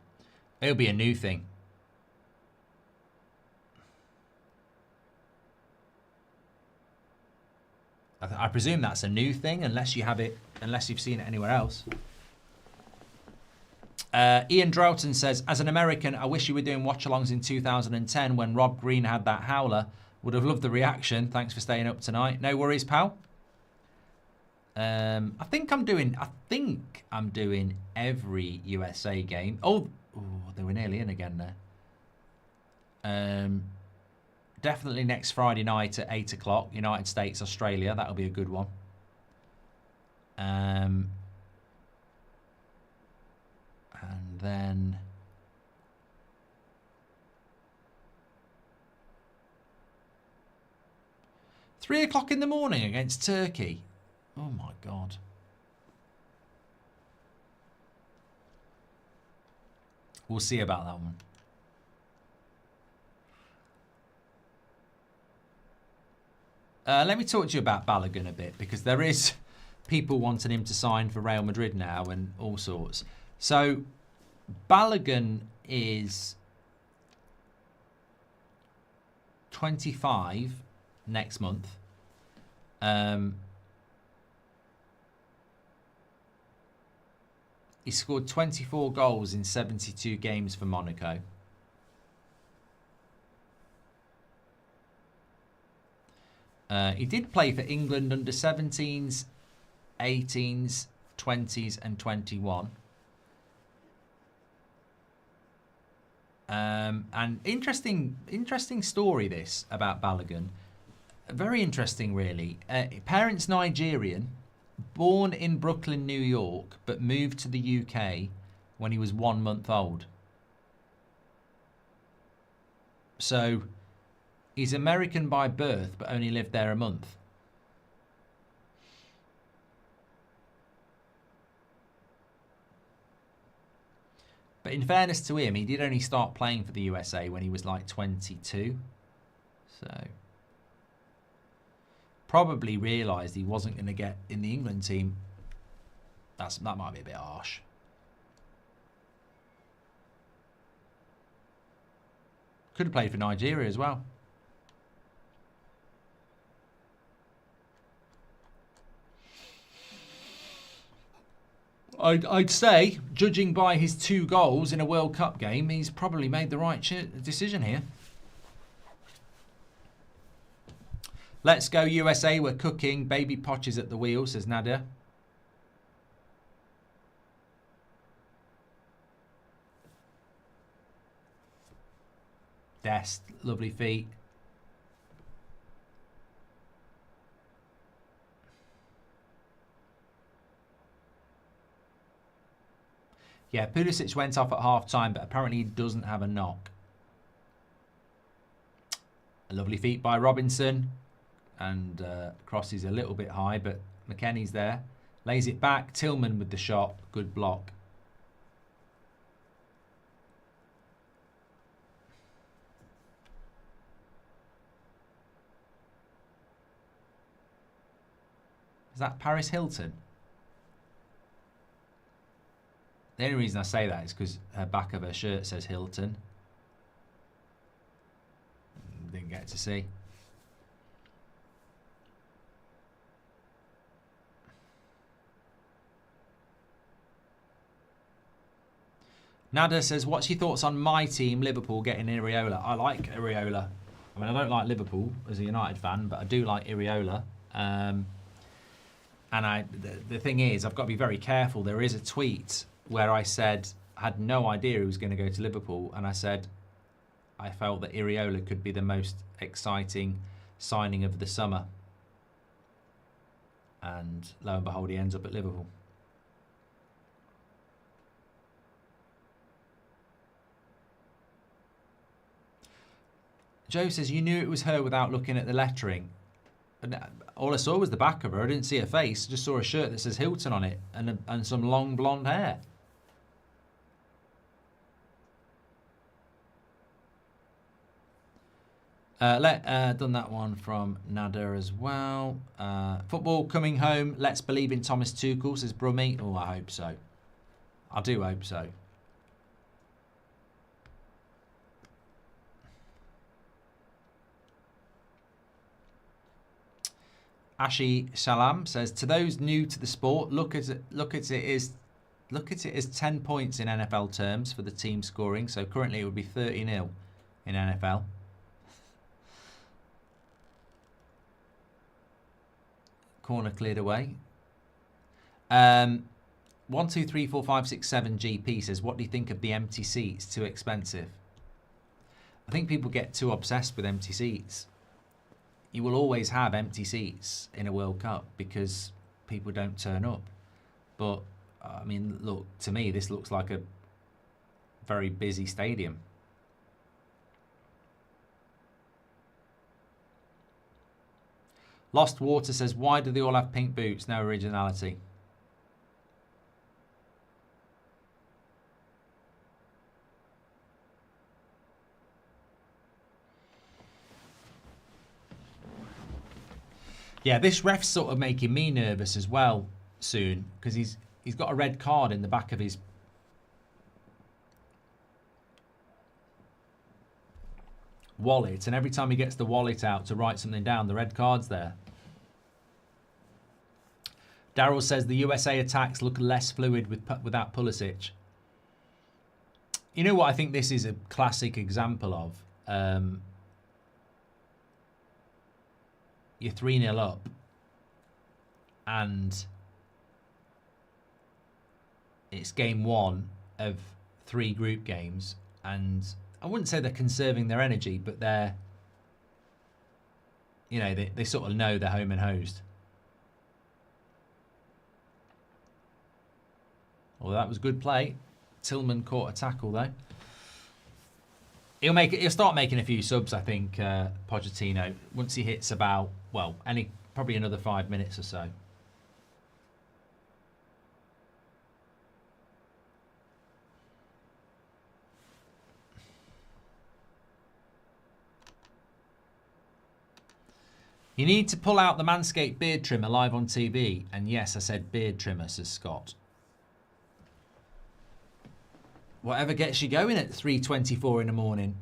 It'll be a new thing. I presume that's a new thing unless you have it, unless you've seen it anywhere else. Ian Drelton says, as an American, I wish you were doing watch-alongs in 2010 when Rob Green had that howler. Would have loved the reaction. Thanks for staying up tonight. No worries, pal. I think I'm doing every USA game. Oh, they were nearly in again there. Definitely next Friday night at 8 o'clock, United States, Australia. That'll be a good one. And then £3 o'clock in the morning against Turkey. Oh my God. We'll see about that one. Let me talk to you about Balogun a bit, because there is people wanting him to sign for Real Madrid now and all sorts. So Balogun is 25 next month. He scored 24 goals in 72 games for Monaco. He did play for England under 17s, 18s, 20s and 21. And interesting story this about Balogun. Very interesting, really. Parents Nigerian, born in Brooklyn, New York, but moved to the UK when he was 1 month old. So he's American by birth, but only lived there a month. But in fairness to him, he did only start playing for the USA when he was like 22. So probably realised he wasn't going to get in the England team. That might be a bit harsh. Could have played for Nigeria as well. I'd say, judging by his 2 goals in a World Cup game, he's probably made the right decision here. Let's go USA, we're cooking. Baby Poch is at the wheel, says Nadia. Dest, lovely feet. Yeah, Pulisic went off at half-time, but apparently he doesn't have a knock. A lovely feat by Robinson. And cross is a little bit high, but McKennie's there. Lays it back. Tillman with the shot. Good block. Is that Paris Hilton? The only reason I say that is because her back of her shirt says Hilton. Didn't get to see. Nada says, what's your thoughts on my team, Liverpool, getting Iriola? I like Iriola. I mean, I don't like Liverpool as a United fan, but I do like Iriola. And the thing is, I've got to be very careful. There is a tweet where I said had no idea he was going to go to Liverpool, and I said I felt that Iraola could be the most exciting signing of the summer. And lo and behold, he ends up at Liverpool. Joe says, you knew it was her without looking at the lettering. And all I saw was the back of her. I didn't see her face. Just saw a shirt that says Hilton on it and some long blonde hair. Done that one from Nada as well. Football coming home. Let's believe in Thomas Tuchel, says Brummy. Oh, I hope so. I do hope so. Ashi Salam says, to those new to the sport, look at it as 10 points in NFL terms for the team scoring. So currently it would be 30-0 in NFL. Corner cleared away. 1, 2, 3, 4, 5, 6, 7 GP says, what do you think of the empty seats? Too expensive. I think people get too obsessed with empty seats. You will always have empty seats in a World Cup because people don't turn up. But, I mean, look, to me, this looks like a very busy stadium. Lost Water says, why do they all have pink boots? No originality. Yeah, this ref's sort of making me nervous as well soon because he's got a red card in the back of his wallet, and every time he gets the wallet out to write something down, the red card's there. Daryl says the USA attacks look less fluid without Pulisic. You know what I think this is a classic example of? You're 3-0 up and it's game 1 of 3 group games, and I wouldn't say they're conserving their energy, but they're, you know, they sort of know they're home and hosed. Well, that was good play. Tillman caught a tackle though. He'll start making a few subs, I think, Pochettino, once he hits about, well, probably another 5 minutes or so. You need to pull out the Manscaped beard trimmer live on TV. And yes, I said beard trimmer, says Scott. Whatever gets you going at 3:24 in the morning.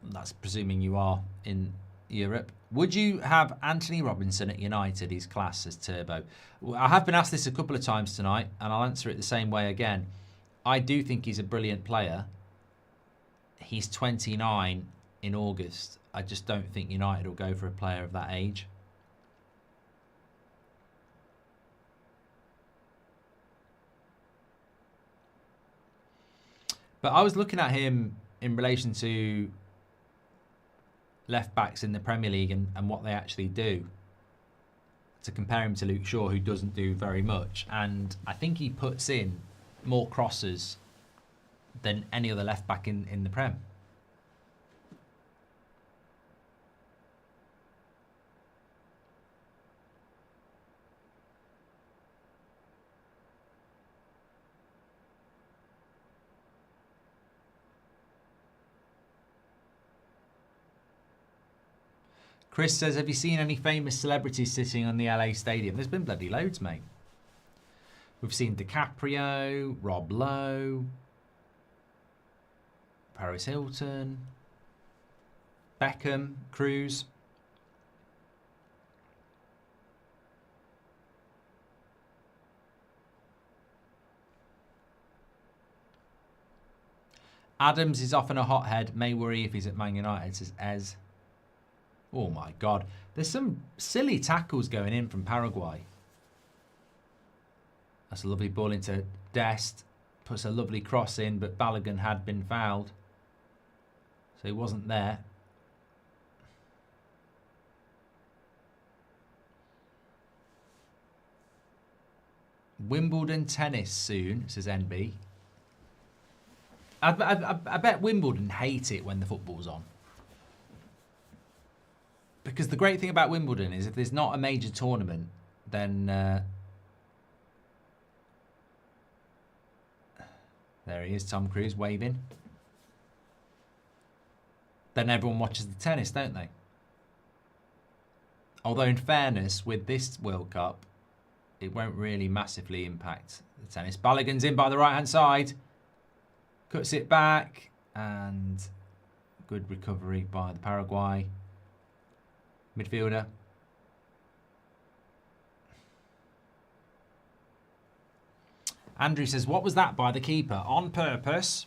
That's presuming you are in Europe. Would you have Anthony Robinson at United? His class, says Turbo. I have been asked this a couple of times tonight, and I'll answer it the same way again. I do think he's a brilliant player. He's 29 in August. I just don't think United will go for a player of that age. But I was looking at him in relation to left backs in the Premier League and what they actually do, to compare him to Luke Shaw, who doesn't do very much. And I think he puts in more crosses than any other left back in the Prem. Chris says, have you seen any famous celebrities sitting on the LA Stadium? There's been bloody loads, mate. We've seen DiCaprio, Rob Lowe, Paris Hilton, Beckham, Cruz. Adams is often a hothead. May worry if he's at Man United, says Ez. Oh my God. There's some silly tackles going in from Paraguay. That's a lovely ball into Dest. Puts a lovely cross in, but Balogun had been fouled. So he wasn't there. Wimbledon tennis soon, says NB. I bet Wimbledon hate it when the football's on. Because the great thing about Wimbledon is if there's not a major tournament, then... there he is, Tom Cruise, waving. Then everyone watches the tennis, don't they? Although, in fairness, with this World Cup, it won't really massively impact the tennis. Balogun's in by the right-hand side. Cuts it back. And good recovery by the Paraguay midfielder. Andrew says, what was that by the keeper? On purpose.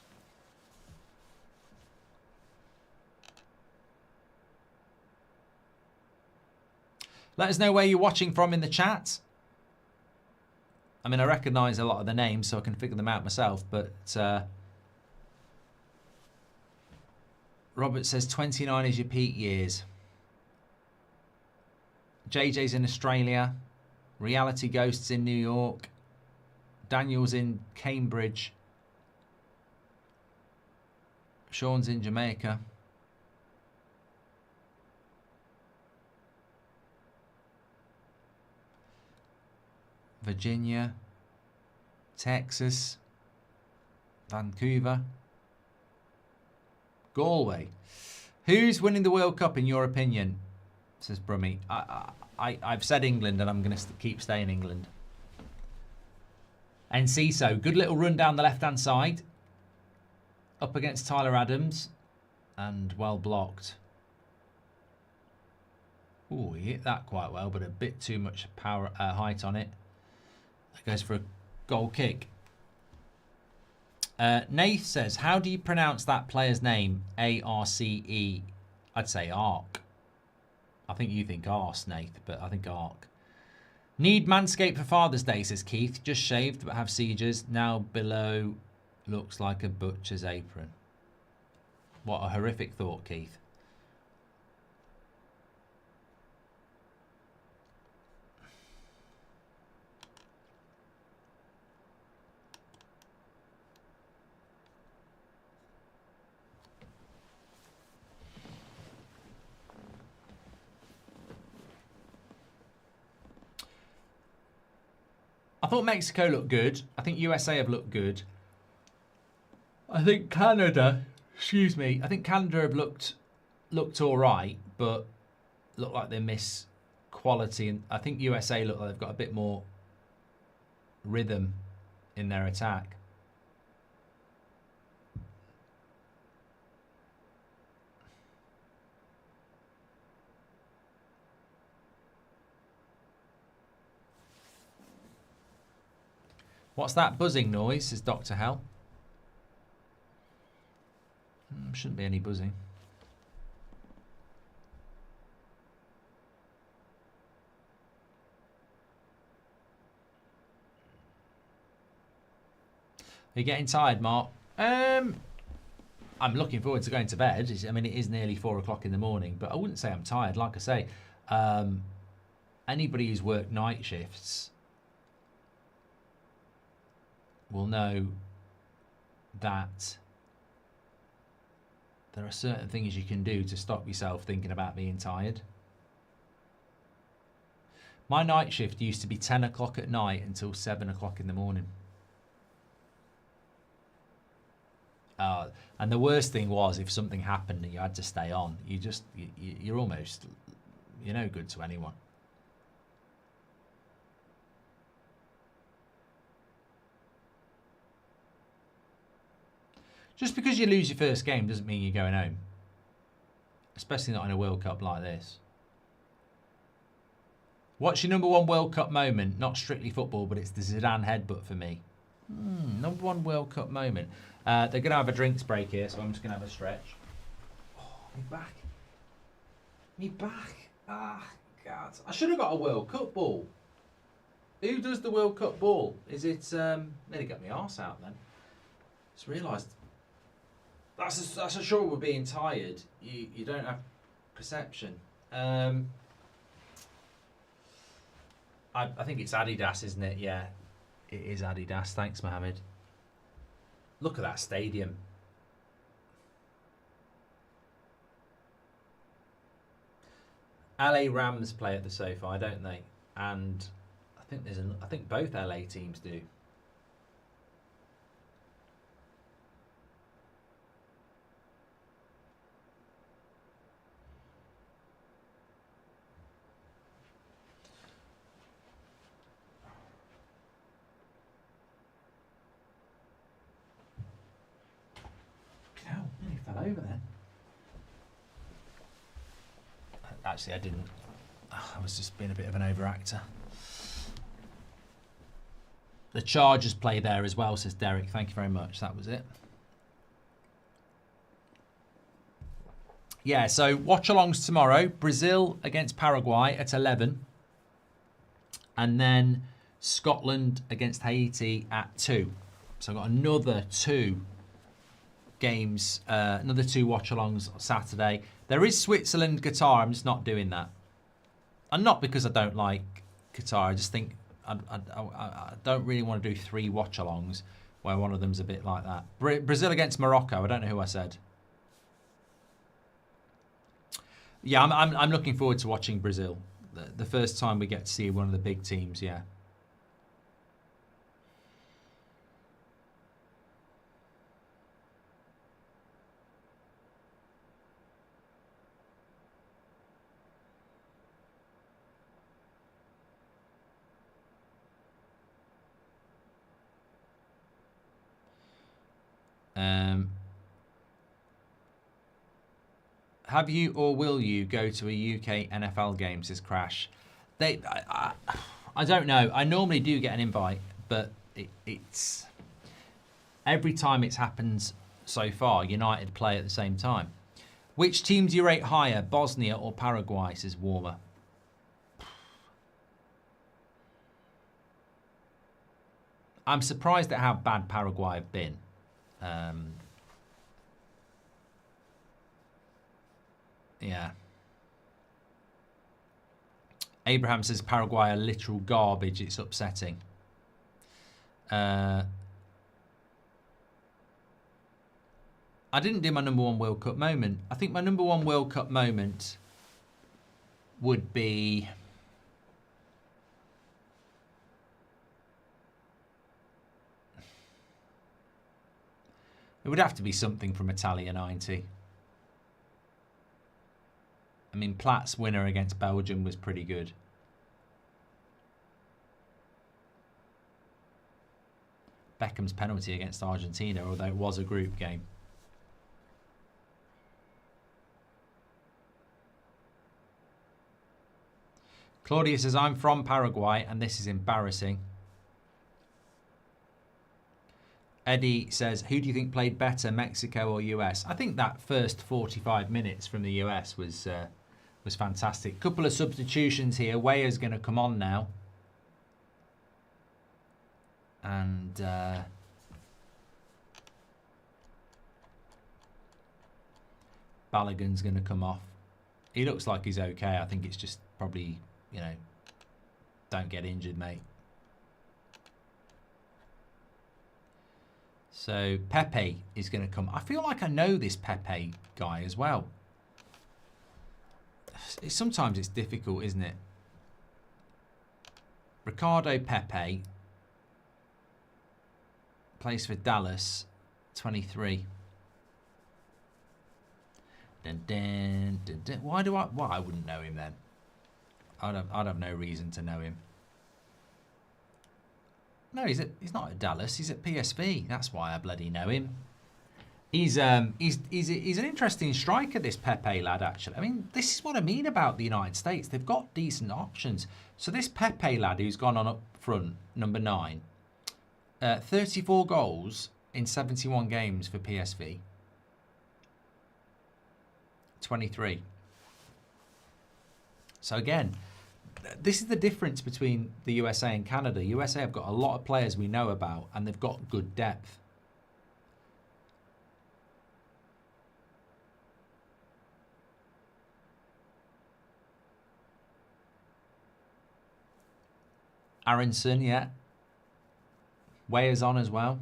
Let us know where you're watching from in the chat. I mean, I recognise a lot of the names, so I can figure them out myself. But Robert says 29 is your peak years. JJ's in Australia. Reality Ghosts in New York. Daniel's in Cambridge. Sean's in Jamaica. Virginia. Texas. Vancouver. Galway. Who's winning the World Cup in your opinion? Says Brummy. I've said England and I'm going to keep staying England. Enciso, good little run down the left-hand side. Up against Tyler Adams. And well blocked. Ooh, he hit that quite well, but a bit too much power height on it. That goes for a goal kick. Nath says, how do you pronounce that player's name? A-R-C-E. I'd say Arc. I think you think Arse, Nath, but I think Arc. Need Manscaped for Father's Day, says Keith. Just shaved, but have sieges. Now below looks like a butcher's apron. What a horrific thought, Keith. I thought Mexico looked good. I think USA have looked good. I think Canada, excuse me, I think Canada have looked all right, but look like they miss quality. And I think USA look like they've got a bit more rhythm in their attack. What's that buzzing noise? Says Dr. Hell. Shouldn't be any buzzing. Are you getting tired, Mark? I'm looking forward to going to bed. I mean, it is nearly 4 o'clock in the morning, but I wouldn't say I'm tired. Like I say, anybody who's worked night shifts will know that there are certain things you can do to stop yourself thinking about being tired. My night shift used to be 10 o'clock at night until 7 o'clock in the morning. And the worst thing was if something happened and you had to stay on, you're almost, you're no good to anyone. Just because you lose your first game doesn't mean you're going home. Especially not in a World Cup like this. What's your number one World Cup moment? Not strictly football, but it's the Zidane headbutt for me. Number one World Cup moment. They're going to have a drinks break here, so I'm just going to have a stretch. Oh, me back. Me back. Ah, God. I should have got a World Cup ball. Who does the World Cup ball? Is it... nearly got my arse out then. Just realised that's a sure we're being tired. You don't have perception. I think it's Adidas, isn't it? Yeah, it is Adidas. Thanks, Mohammed. Look at that stadium. LA Rams play at the SoFi, don't they? And I think both LA teams do. Ow, nearly fell over then. Actually, I didn't. I was just being a bit of an overactor. The Chargers play there as well, says Derek. Thank you very much. That was it. Yeah, so watch-alongs tomorrow. Brazil against Paraguay at 11. And then Scotland against Haiti at 2. So I've got another 2 games, another 2 watch-alongs Saturday. There is Switzerland, Qatar. I'm just not doing that. And not because I don't like Qatar. I just think I don't really want to do 3 watch-alongs where one of them's a bit like that. Brazil against Morocco. I don't know who I said. Yeah, I'm looking forward to watching Brazil. The first time we get to see one of the big teams, yeah. Have you or will you go to a UK NFL game, says Crash? I don't know. I normally do get an invite, but it's every time it's happened so far, United play at the same time. Which team do you rate higher, Bosnia or Paraguay, says Warmer? I'm surprised at how bad Paraguay have been. Yeah. Abraham says Paraguay are literal garbage. It's upsetting. I didn't do my number 1 World Cup moment. I think my number 1 World Cup moment would be... It would have to be something from Italia 90. I mean, Platt's winner against Belgium was pretty good. Beckham's penalty against Argentina, although it was a group game. Claudia says, I'm from Paraguay and this is embarrassing. Eddie says, who do you think played better, Mexico or US? I think that first 45 minutes from the US was fantastic. Couple of substitutions here. Weah's going to come on now. And Balogun's going to come off. He looks like he's okay. I think it's just probably, you know, don't get injured, mate. So Pepe is going to come. I feel like I know this Pepe guy as well. Sometimes it's difficult, isn't it? Ricardo Pepe plays for Dallas, 23. Dun, dun, dun, dun. Why I wouldn't know him then. I'd have no reason to know him. No, he's not at Dallas. He's at PSV. That's why I bloody know him. He's an interesting striker, this Pepe lad, actually. I mean, this is what I mean about the United States. They've got decent options. So this Pepe lad who's gone on up front, number 9, 34 goals in 71 games for PSV. 23. So again, this is the difference between the USA and Canada. USA have got a lot of players we know about, and they've got good depth. Aronson, yeah. Weah's on as well.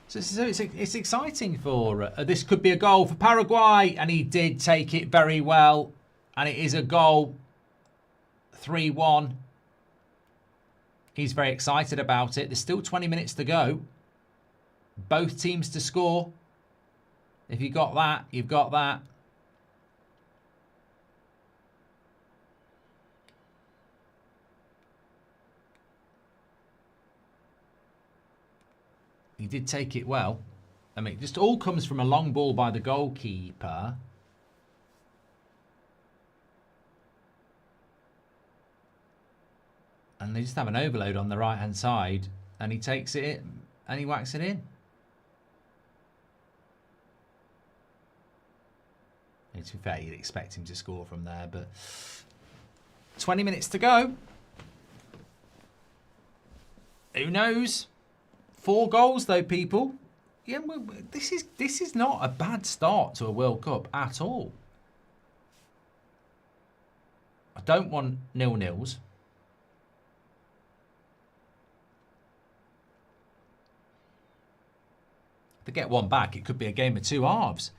So it's exciting for... this could be a goal for Paraguay. And he did take it very well. And it is a goal. 3-1. He's very excited about it. There's still 20 minutes to go. Both teams to score. If you got that, you've got that. He did take it well. I mean, it just all comes from a long ball by the goalkeeper. And they just have an overload on the right-hand side. And he takes it in, and he whacks it in. And to be fair, you'd expect him to score from there, but 20 minutes to go. Who knows? 4 goals though, people. Yeah, this is not a bad start to a World Cup at all. I don't want 0-0s. If they get one back, it could be a game of 2 halves.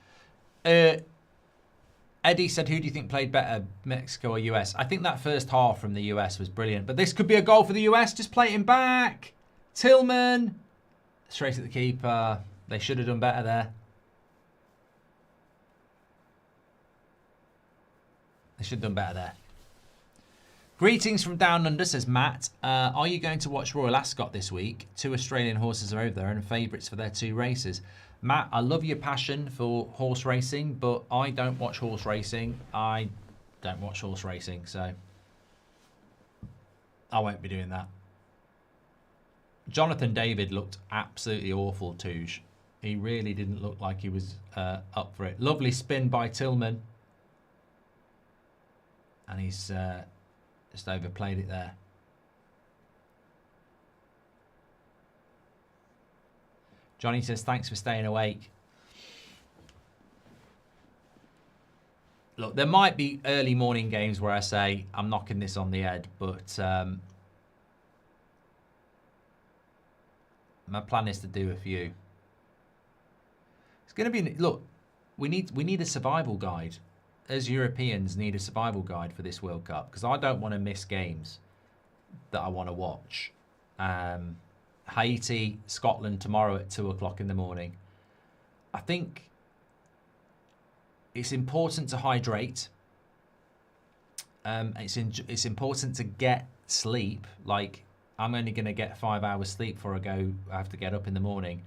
Eddie said, who do you think played better, Mexico or US? I think that first half from the US was brilliant. But this could be a goal for the US. Just play him back. Tillman. Straight at the keeper. They should have done better there. They should have done better there. Greetings from Down Under, says Matt. Are you going to watch Royal Ascot this week? 2 Australian horses are over there and favourites for their 2 races. Matt, I love your passion for horse racing, but I don't watch horse racing. I don't watch horse racing, so I won't be doing that. Jonathan David looked absolutely awful, Touche. He really didn't look like he was up for it. Lovely spin by Tillman. And he's just overplayed it there. Johnny says, thanks for staying awake. Look, there might be early morning games where I say, I'm knocking this on the head, but my plan is to do a few. It's going to be... Look, we need a survival guide. As Europeans, need a survival guide for this World Cup, because I don't want to miss games that I want to watch. Haiti, Scotland tomorrow at 2 o'clock in the morning. I think it's important to hydrate. It's important to get sleep. Like, I'm only going to get 5 hours sleep before I have to get up in the morning.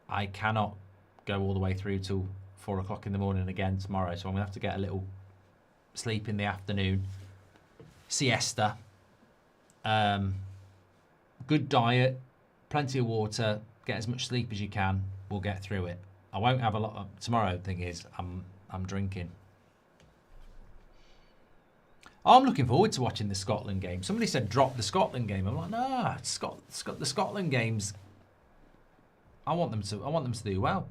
I cannot go all the way through till 4 o'clock in the morning again tomorrow, so I'm going to have to get a little sleep in the afternoon. Siesta. Good diet. Plenty of water, get as much sleep as you can. We'll get through it. I won't have a lot of... Tomorrow, the thing is, I'm drinking. Oh, I'm looking forward to watching the Scotland game. Somebody said drop the Scotland game. I'm like, no, the Scotland games. I want them to do well.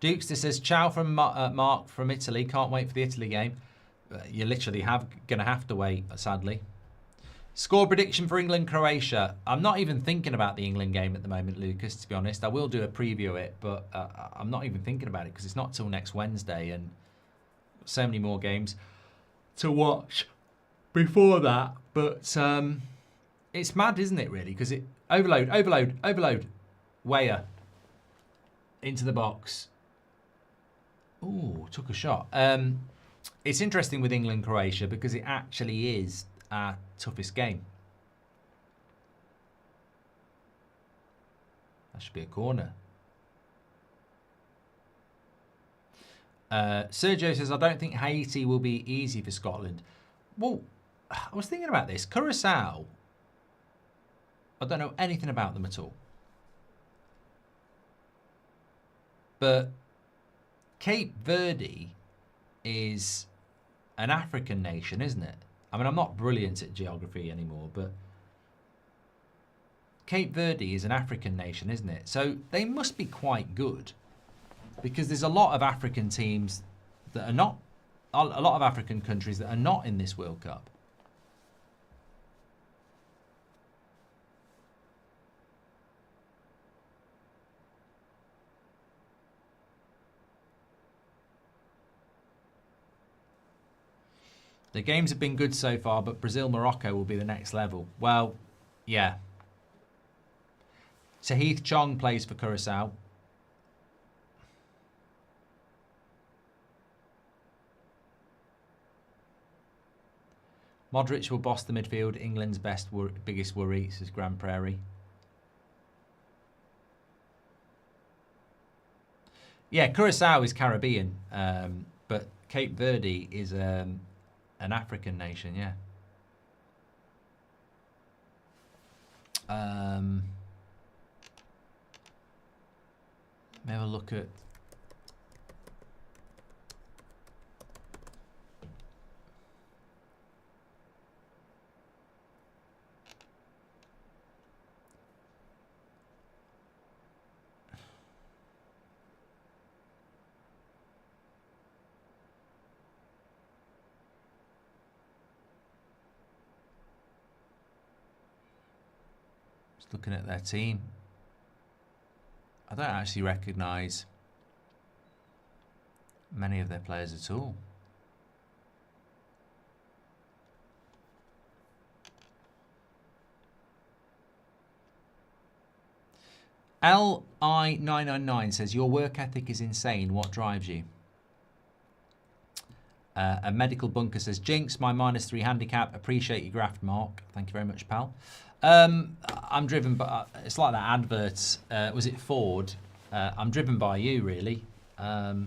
Dukester says, ciao from Mark from Italy. Can't wait for the Italy game. You're literally going to have to wait, sadly. Score prediction for England-Croatia. I'm not even thinking about the England game at the moment, Lucas, to be honest. I will do a preview of it, but I'm not even thinking about it because it's not till next Wednesday and so many more games to watch before that. But it's mad, isn't it, really? Because it... Overload. Weah. Into the box. Ooh, took a shot. It's interesting with England-Croatia because it actually is our toughest game. That should be a corner. Sergio says, I don't think Haiti will be easy for Scotland. Well, I was thinking about this. Curacao, I don't know anything about them at all. But Cape Verde is an African nation, isn't it? I mean, I'm not brilliant at geography anymore, but Cape Verde is an African nation, isn't it? So they must be quite good because there's a lot of African teams that are not, a lot of African countries that are not in this World Cup. The games have been good so far, but Brazil-Morocco will be the next level. Well, yeah. Tahith Chong plays for Curacao. Modric will boss the midfield. England's biggest worry, says Grand Prairie. Yeah, Curacao is Caribbean, but Cape Verde is an African nation, yeah. Let me have a look at... Just looking at their team. I don't actually recognise many of their players at all. LI999 says, your work ethic is insane. What drives you? A medical bunker says, Jinx, my -3 handicap. Appreciate your graft, Mark. Thank you very much, pal. I'm driven by, it's like that advert, was it Ford? I'm driven by you, really. I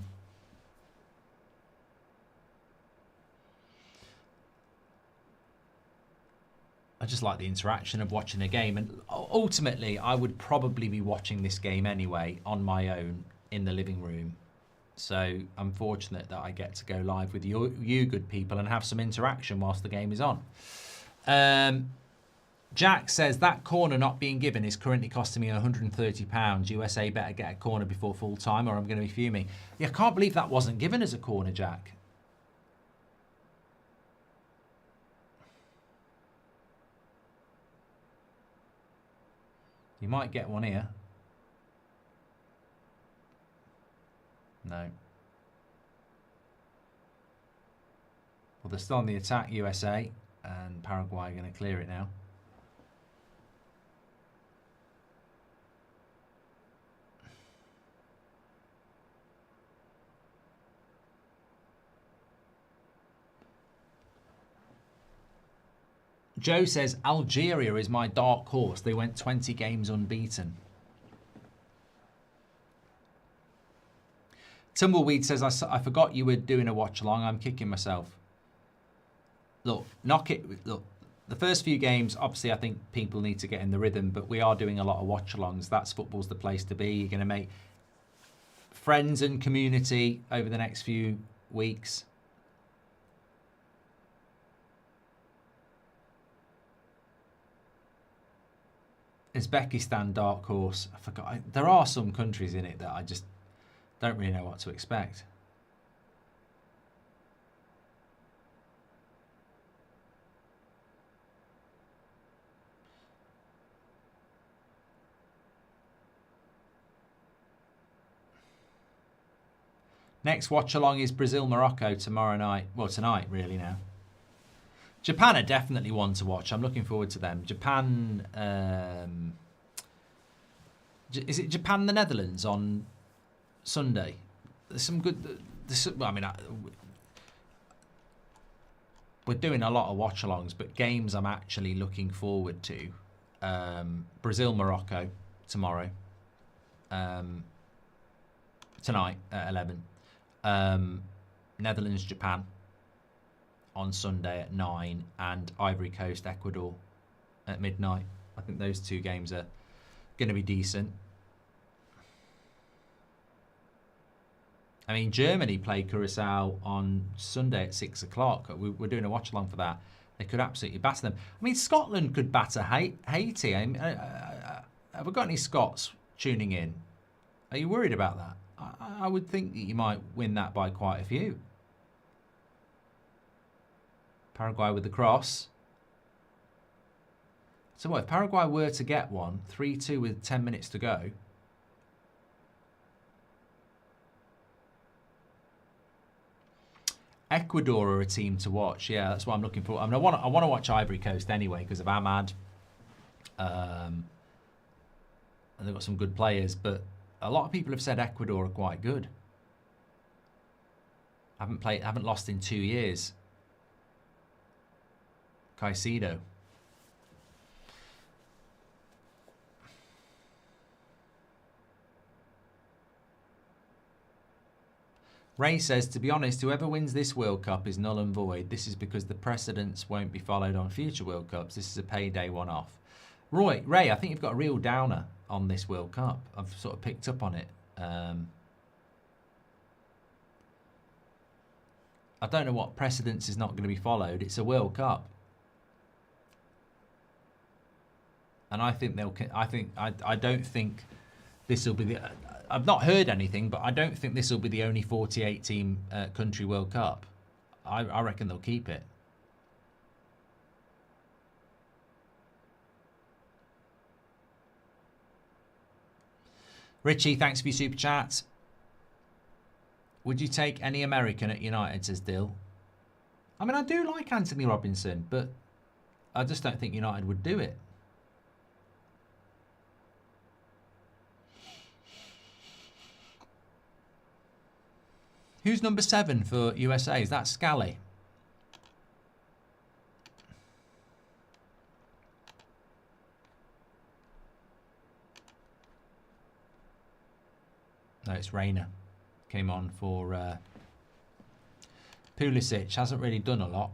just like the interaction of watching a game, and ultimately I would probably be watching this game anyway on my own in the living room. So I'm fortunate that I get to go live with you good people and have some interaction whilst the game is on. Jack says, that corner not being given is currently costing me £130. USA better get a corner before full time or I'm going to be fuming. Yeah, I can't believe that wasn't given as a corner, Jack. You might get one here. No. Well, they're still on the attack, USA, and Paraguay are going to clear it now. Joe says, Algeria is my dark horse. They went 20 games unbeaten. Tumbleweed says, I forgot you were doing a watch along. I'm kicking myself. Look, look, the first few games, obviously, I think people need to get in the rhythm, but we are doing a lot of watch alongs. That's football's the place to be. You're going to make friends and community over the next few weeks. Uzbekistan dark horse. I forgot. There are some countries in it that I just don't really know what to expect. Next watch along is Brazil-Morocco tomorrow night. Well, tonight really now. Japan are definitely one to watch. I'm looking forward to them. Japan, is it Japan the Netherlands on Sunday? There's some good. I mean, we're doing a lot of watch-alongs, but games I'm actually looking forward to. Brazil-Morocco tomorrow. Tonight at 11. Netherlands-Japan on Sunday at 9, and Ivory Coast, Ecuador at midnight. I think those two games are going to be decent. I mean, Germany played Curacao on Sunday at 6 o'clock. We're doing a watch-along for that. They could absolutely batter them. I mean, Scotland could batter Haiti. I mean, have we got any Scots tuning in? Are you worried about that? I would think that you might win that by quite a few. Paraguay with the cross. So what, if Paraguay were to get one, 3-2 with 10 minutes to go. Ecuador are a team to watch. Yeah, that's what I'm looking for. I mean, I want to watch Ivory Coast anyway because of Ahmad. And they've got some good players, but a lot of people have said Ecuador are quite good. Haven't lost in 2 years. Caicedo. Ray says, to be honest, whoever wins this World Cup is null and void. This is because the precedents won't be followed on future World Cups. This is a payday one-off. Ray, I think you've got a real downer on this World Cup. I've sort of picked up on it. I don't know what precedents is not going to be followed. It's a World Cup. And I think I don't think this will be the... I've not heard anything, but I don't think this will be the only 48-team country World Cup. I reckon they'll keep it. Richie, thanks for your super chat. Would you take any American at United, says Dill? I mean, I do like Anthony Robinson, but I just don't think United would do it. Who's number 7 for USA? Is that Scally? No, it's Reyna. Came on for Pulisic. Hasn't really done a lot.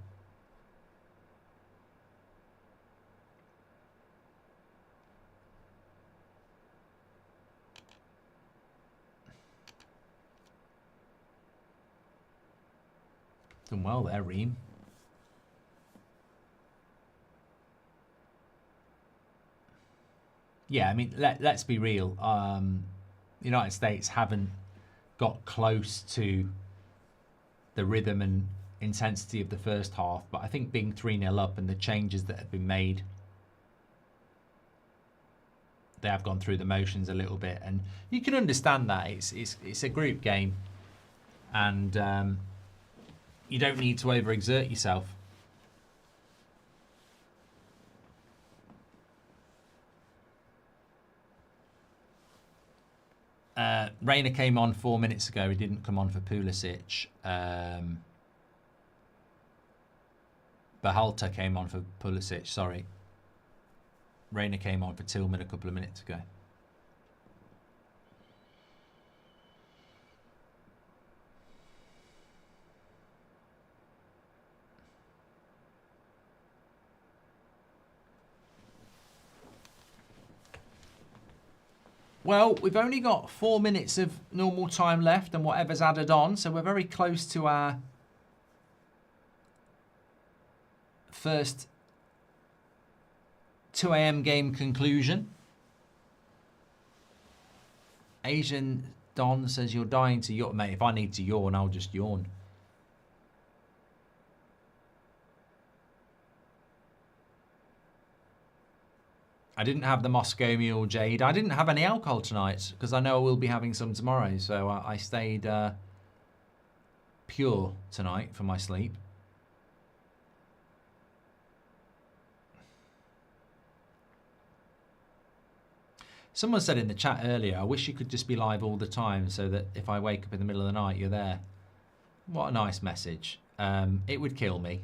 Done well there, Reem. Yeah, I mean, let's be real. The United States haven't got close to the rhythm and intensity of the first half, but I think being 3-0 up and the changes that have been made, they have gone through the motions a little bit, and you can understand that it's a group game, and you don't need to overexert yourself. Reyna came on 4 minutes ago. He didn't come on for Pulisic. Bahalta came on for Pulisic, sorry. Reyna came on for Tillman a couple of minutes ago. Well, we've only got 4 minutes of normal time left and whatever's added on, so we're very close to our first 2 AM game conclusion. Asian Don says you're dying to yawn. Mate, if I need to yawn, I'll just yawn. I didn't have the Moscow Mule, Jade. I didn't have any alcohol tonight because I know I will be having some tomorrow. So I stayed pure tonight for my sleep. Someone said in the chat earlier, I wish you could just be live all the time so that if I wake up in the middle of the night, you're there. What a nice message. It would kill me,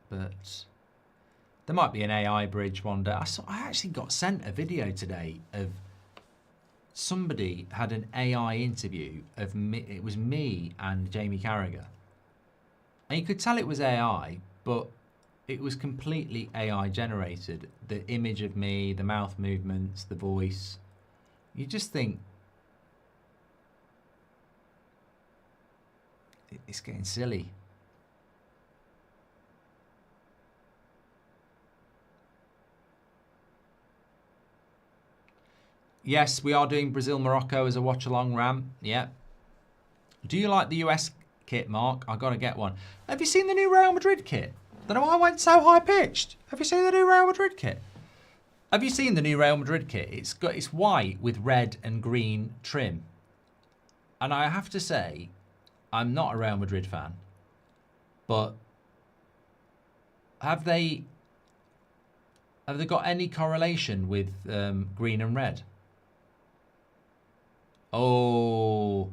but... there might be an AI bridge one day. I actually got sent a video today of somebody had an AI interview of me. It was me and Jamie Carragher. And you could tell it was AI, but it was completely AI generated. The image of me, the mouth movements, the voice. You just think, it's getting silly. Yes, we are doing Brazil-Morocco as a watch-along, Ram. Yeah. Do you like the US kit, Mark? I got to get one. Have you seen the new Real Madrid kit? Don't know why I went so high pitched. Have you seen the new Real Madrid kit? Have you seen the new Real Madrid kit? It's white with red and green trim. And I have to say, I'm not a Real Madrid fan, but have they got any correlation with green and red? Oh,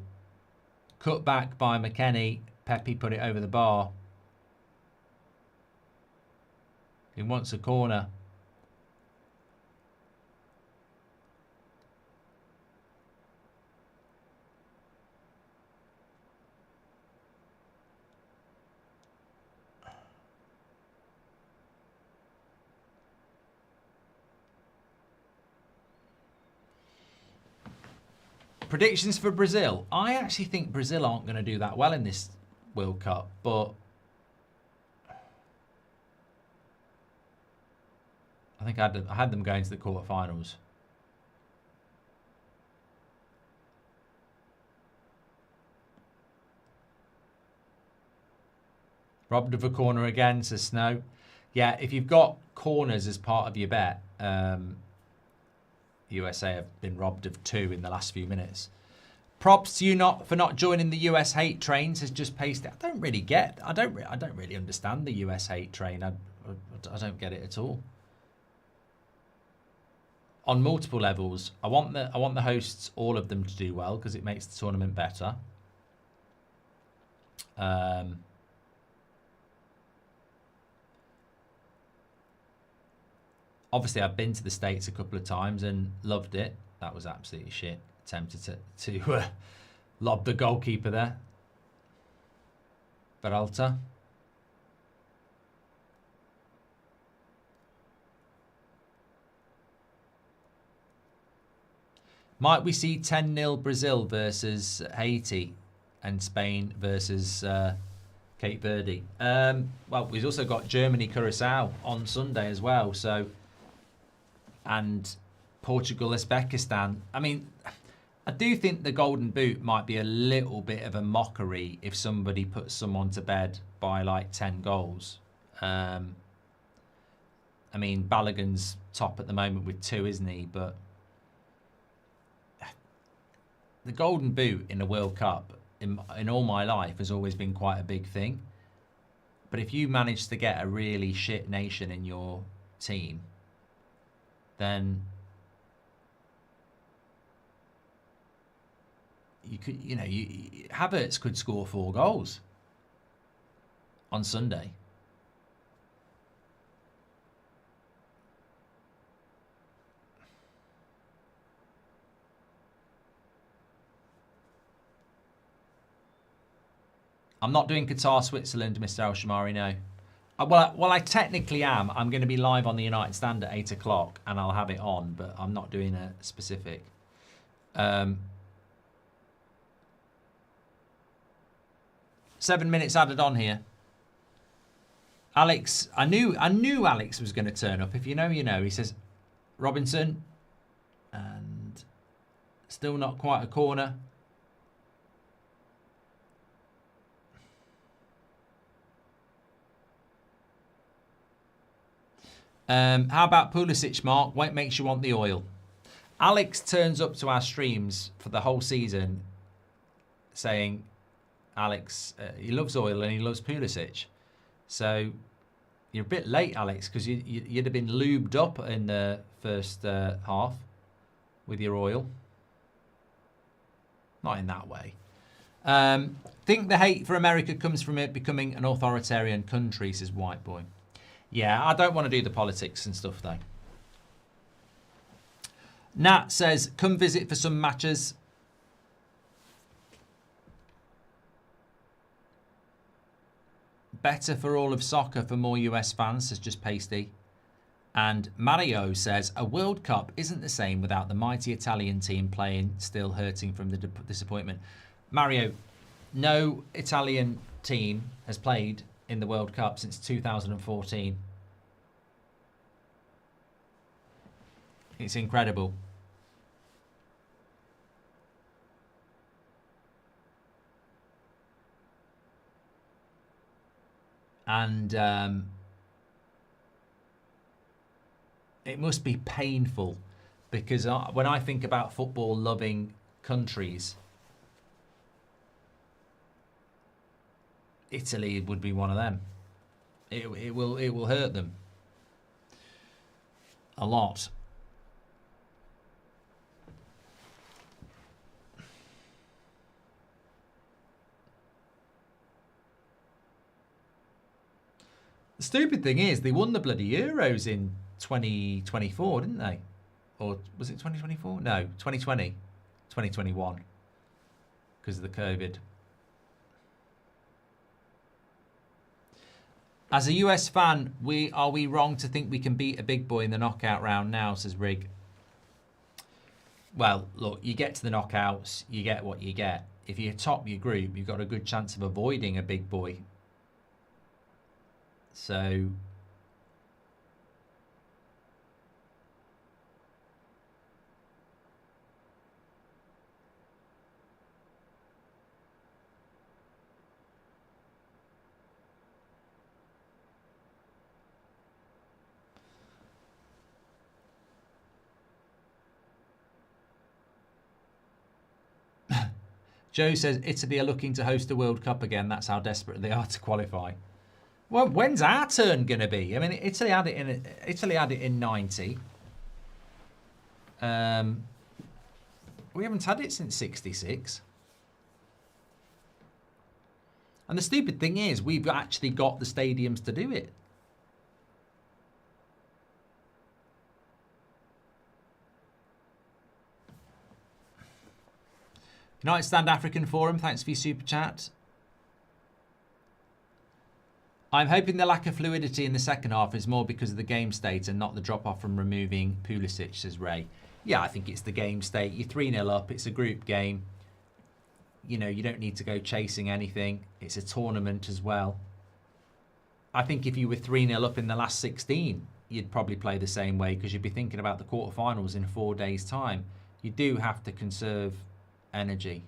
cut back by McKennie. Pepe put it over the bar. He wants a corner. Predictions for Brazil. I actually think Brazil aren't going to do that well in this World Cup, but I think I had them going to the quarterfinals. Robbed of a corner again, says Snow. Yeah, if you've got corners as part of your bet, USA have been robbed of 2 in the last few minutes. Props to you for not joining the US hate train, says just pasted. I don't really understand the US hate train. I don't get it at all. On multiple levels, I want the hosts, all of them, to do well because it makes the tournament better. Obviously, I've been to the States a couple of times and loved it. That was absolutely shit. Attempted to lob the goalkeeper there. Peralta. Might we see 10-0 Brazil versus Haiti and Spain versus Cape Verde? Well, we've also got Germany-Curacao on Sunday as well. So, and Portugal-Uzbekistan. I mean, I do think the Golden Boot might be a little bit of a mockery if somebody puts someone to bed by like 10 goals. I mean, Balogun's top at the moment with 2, isn't he? But the Golden Boot in a World Cup, in all my life, has always been quite a big thing. But if you manage to get a really shit nation in your team, then you could, Havertz could score 4 goals on Sunday. I'm not doing Qatar, Switzerland, Mr. El Shamari, no. Well, I technically am. I'm going to be live on the United Stand at 8 o'clock, and I'll have it on, but I'm not doing a specific. 7 minutes added on here. Alex, I knew Alex was going to turn up. If you know, you know. He says, Robinson, and still not quite a corner. How about Pulisic, Mark? What makes you want the oil? Alex turns up to our streams for the whole season saying, Alex, he loves oil and he loves Pulisic. So you're a bit late, Alex, because you'd have been lubed up in the first half with your oil. Not in that way. Think the hate for America comes from it becoming an authoritarian country, says White Boy. Yeah, I don't want to do the politics and stuff, though. Nat says, come visit for some matches. Better for all of soccer for more US fans, says Just Pasty. And Mario says, a World Cup isn't the same without the mighty Italian team playing, still hurting from the disappointment. Mario, no Italian team has played in the World Cup since 2014. It's incredible. And It must be painful, because when I think about football-loving countries, Italy would be one of them. It will hurt them a lot. The stupid thing is, they won the bloody Euros in 2024, didn't they? Or was it 2024? No, 2020. 2021. Because of the COVID. As a US fan, are we wrong to think we can beat a big boy in the knockout round now, says Rig. Well, look, you get to the knockouts, you get what you get. If you top your group, you've got a good chance of avoiding a big boy. So Joe says Italy are looking to host the World Cup again. That's how desperate they are to qualify. Well, when's our turn going to be? I mean, Italy had it in 90. We haven't had it since 66. And the stupid thing is, we've actually got the stadiums to do it. United Stand African Forum, thanks for your super chat. I'm hoping the lack of fluidity in the second half is more because of the game state and not the drop-off from removing Pulisic, says Ray. Yeah, I think it's the game state. You're 3-0 up. It's a group game. You know, you don't need to go chasing anything. It's a tournament as well. I think if you were 3-0 up in the last 16, you'd probably play the same way because you'd be thinking about the quarterfinals in 4 days' time. You do have to conserve energy.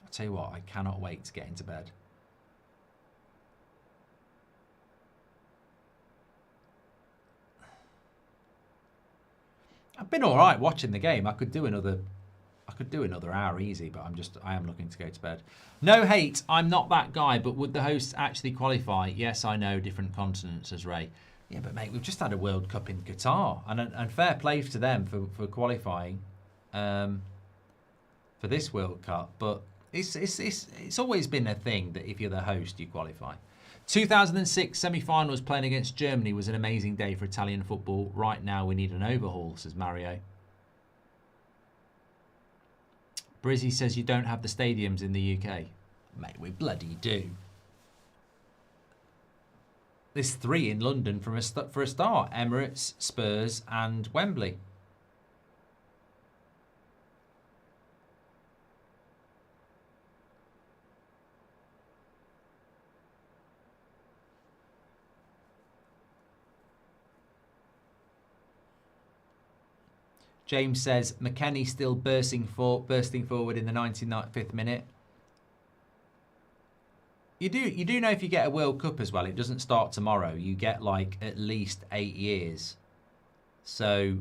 I'll tell you what, I cannot wait to get into bed. I've been all right watching the game. I could do another hour easy, but I am looking to go to bed. No hate, I'm not that guy, but would the hosts actually qualify? Yes, I know, different continents, says Ray. Yeah, but mate, we've just had a World Cup in Qatar, and fair play to them for qualifying for this World Cup. But it's always been a thing that if you're the host, you qualify. 2006 semi-finals playing against Germany was an amazing day for Italian football. Right now, we need an overhaul, says Mario. Brizzy says you don't have the stadiums in the UK. Mate, we bloody do. There's 3 in London for a start. Emirates, Spurs and Wembley. James says McKennie still bursting forward in the 95th minute. You do know if you get a World Cup as well, it doesn't start tomorrow. You get like at least 8 years. So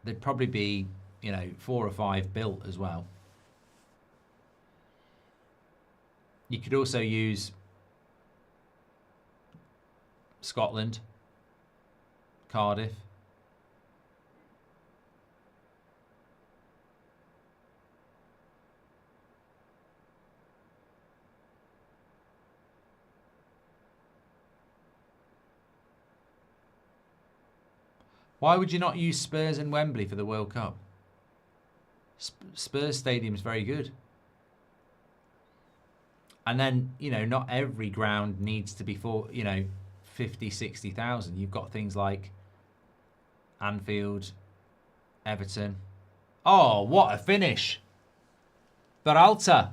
there'd probably be, 4 or 5 built as well. You could also use Scotland, Cardiff. Why would you not use Spurs and Wembley for the World Cup? Spurs Stadium is very good. And then, not every ground needs to be for, 50, 60,000. You've got things like Anfield, Everton. Oh, what a finish. Peralta.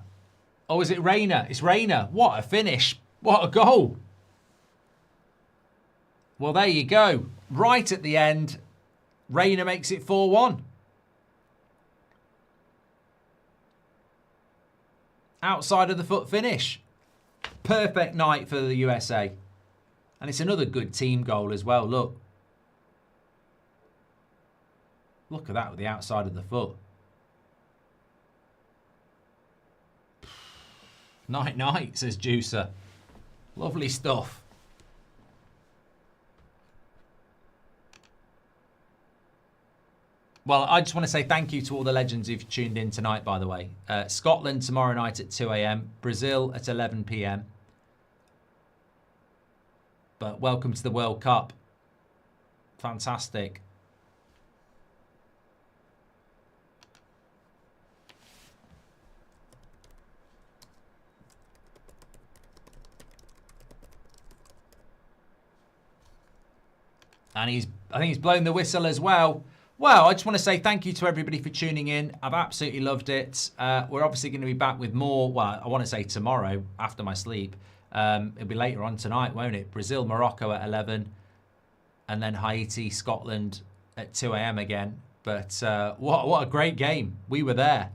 Oh, is it Reyna? It's Reyna. What a finish. What a goal. Well, there you go. Right at the end, Reyna makes it 4-1. Outside of the foot finish. Perfect night for the USA. And it's another good team goal as well. Look. Look at that with the outside of the foot. Night, night, says Juicer. Lovely stuff. Well, I just want to say thank you to all the legends who've tuned in tonight, by the way. Scotland tomorrow night at 2 a.m. Brazil at 11 p.m. But welcome to the World Cup. Fantastic. And I think he's blown the whistle as well. Well, I just want to say thank you to everybody for tuning in. I've absolutely loved it. We're obviously going to be back with more. Well, I want to say tomorrow after my sleep. It'll be later on tonight, won't it? Brazil, Morocco at 11. And then Haiti, Scotland at 2 a.m. again. But what a great game. We were there.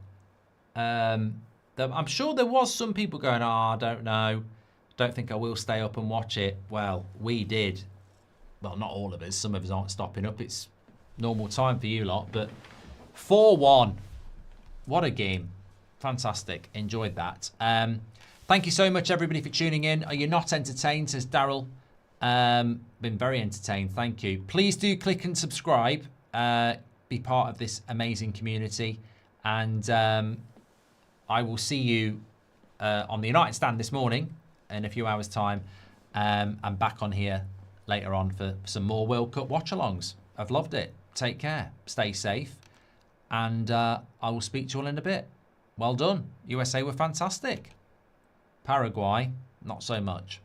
I'm sure there was some people going, I don't know. Don't think I will stay up and watch it. Well, we did. Well, not all of us. Some of us aren't stopping up. It's normal time for you lot. But 4-1. What a game. Fantastic. Enjoyed that. Thank you so much, everybody, for tuning in. Are you not entertained, says Daryl. Been very entertained. Thank you. Please do click and subscribe. Be part of this amazing community. And I will see you on the United Stand this morning in a few hours' time. I'm back on here later on for some more World Cup watch-alongs. I've loved it. Take care. Stay safe. And I will speak to you all in a bit. Well done. USA were fantastic. Paraguay, not so much.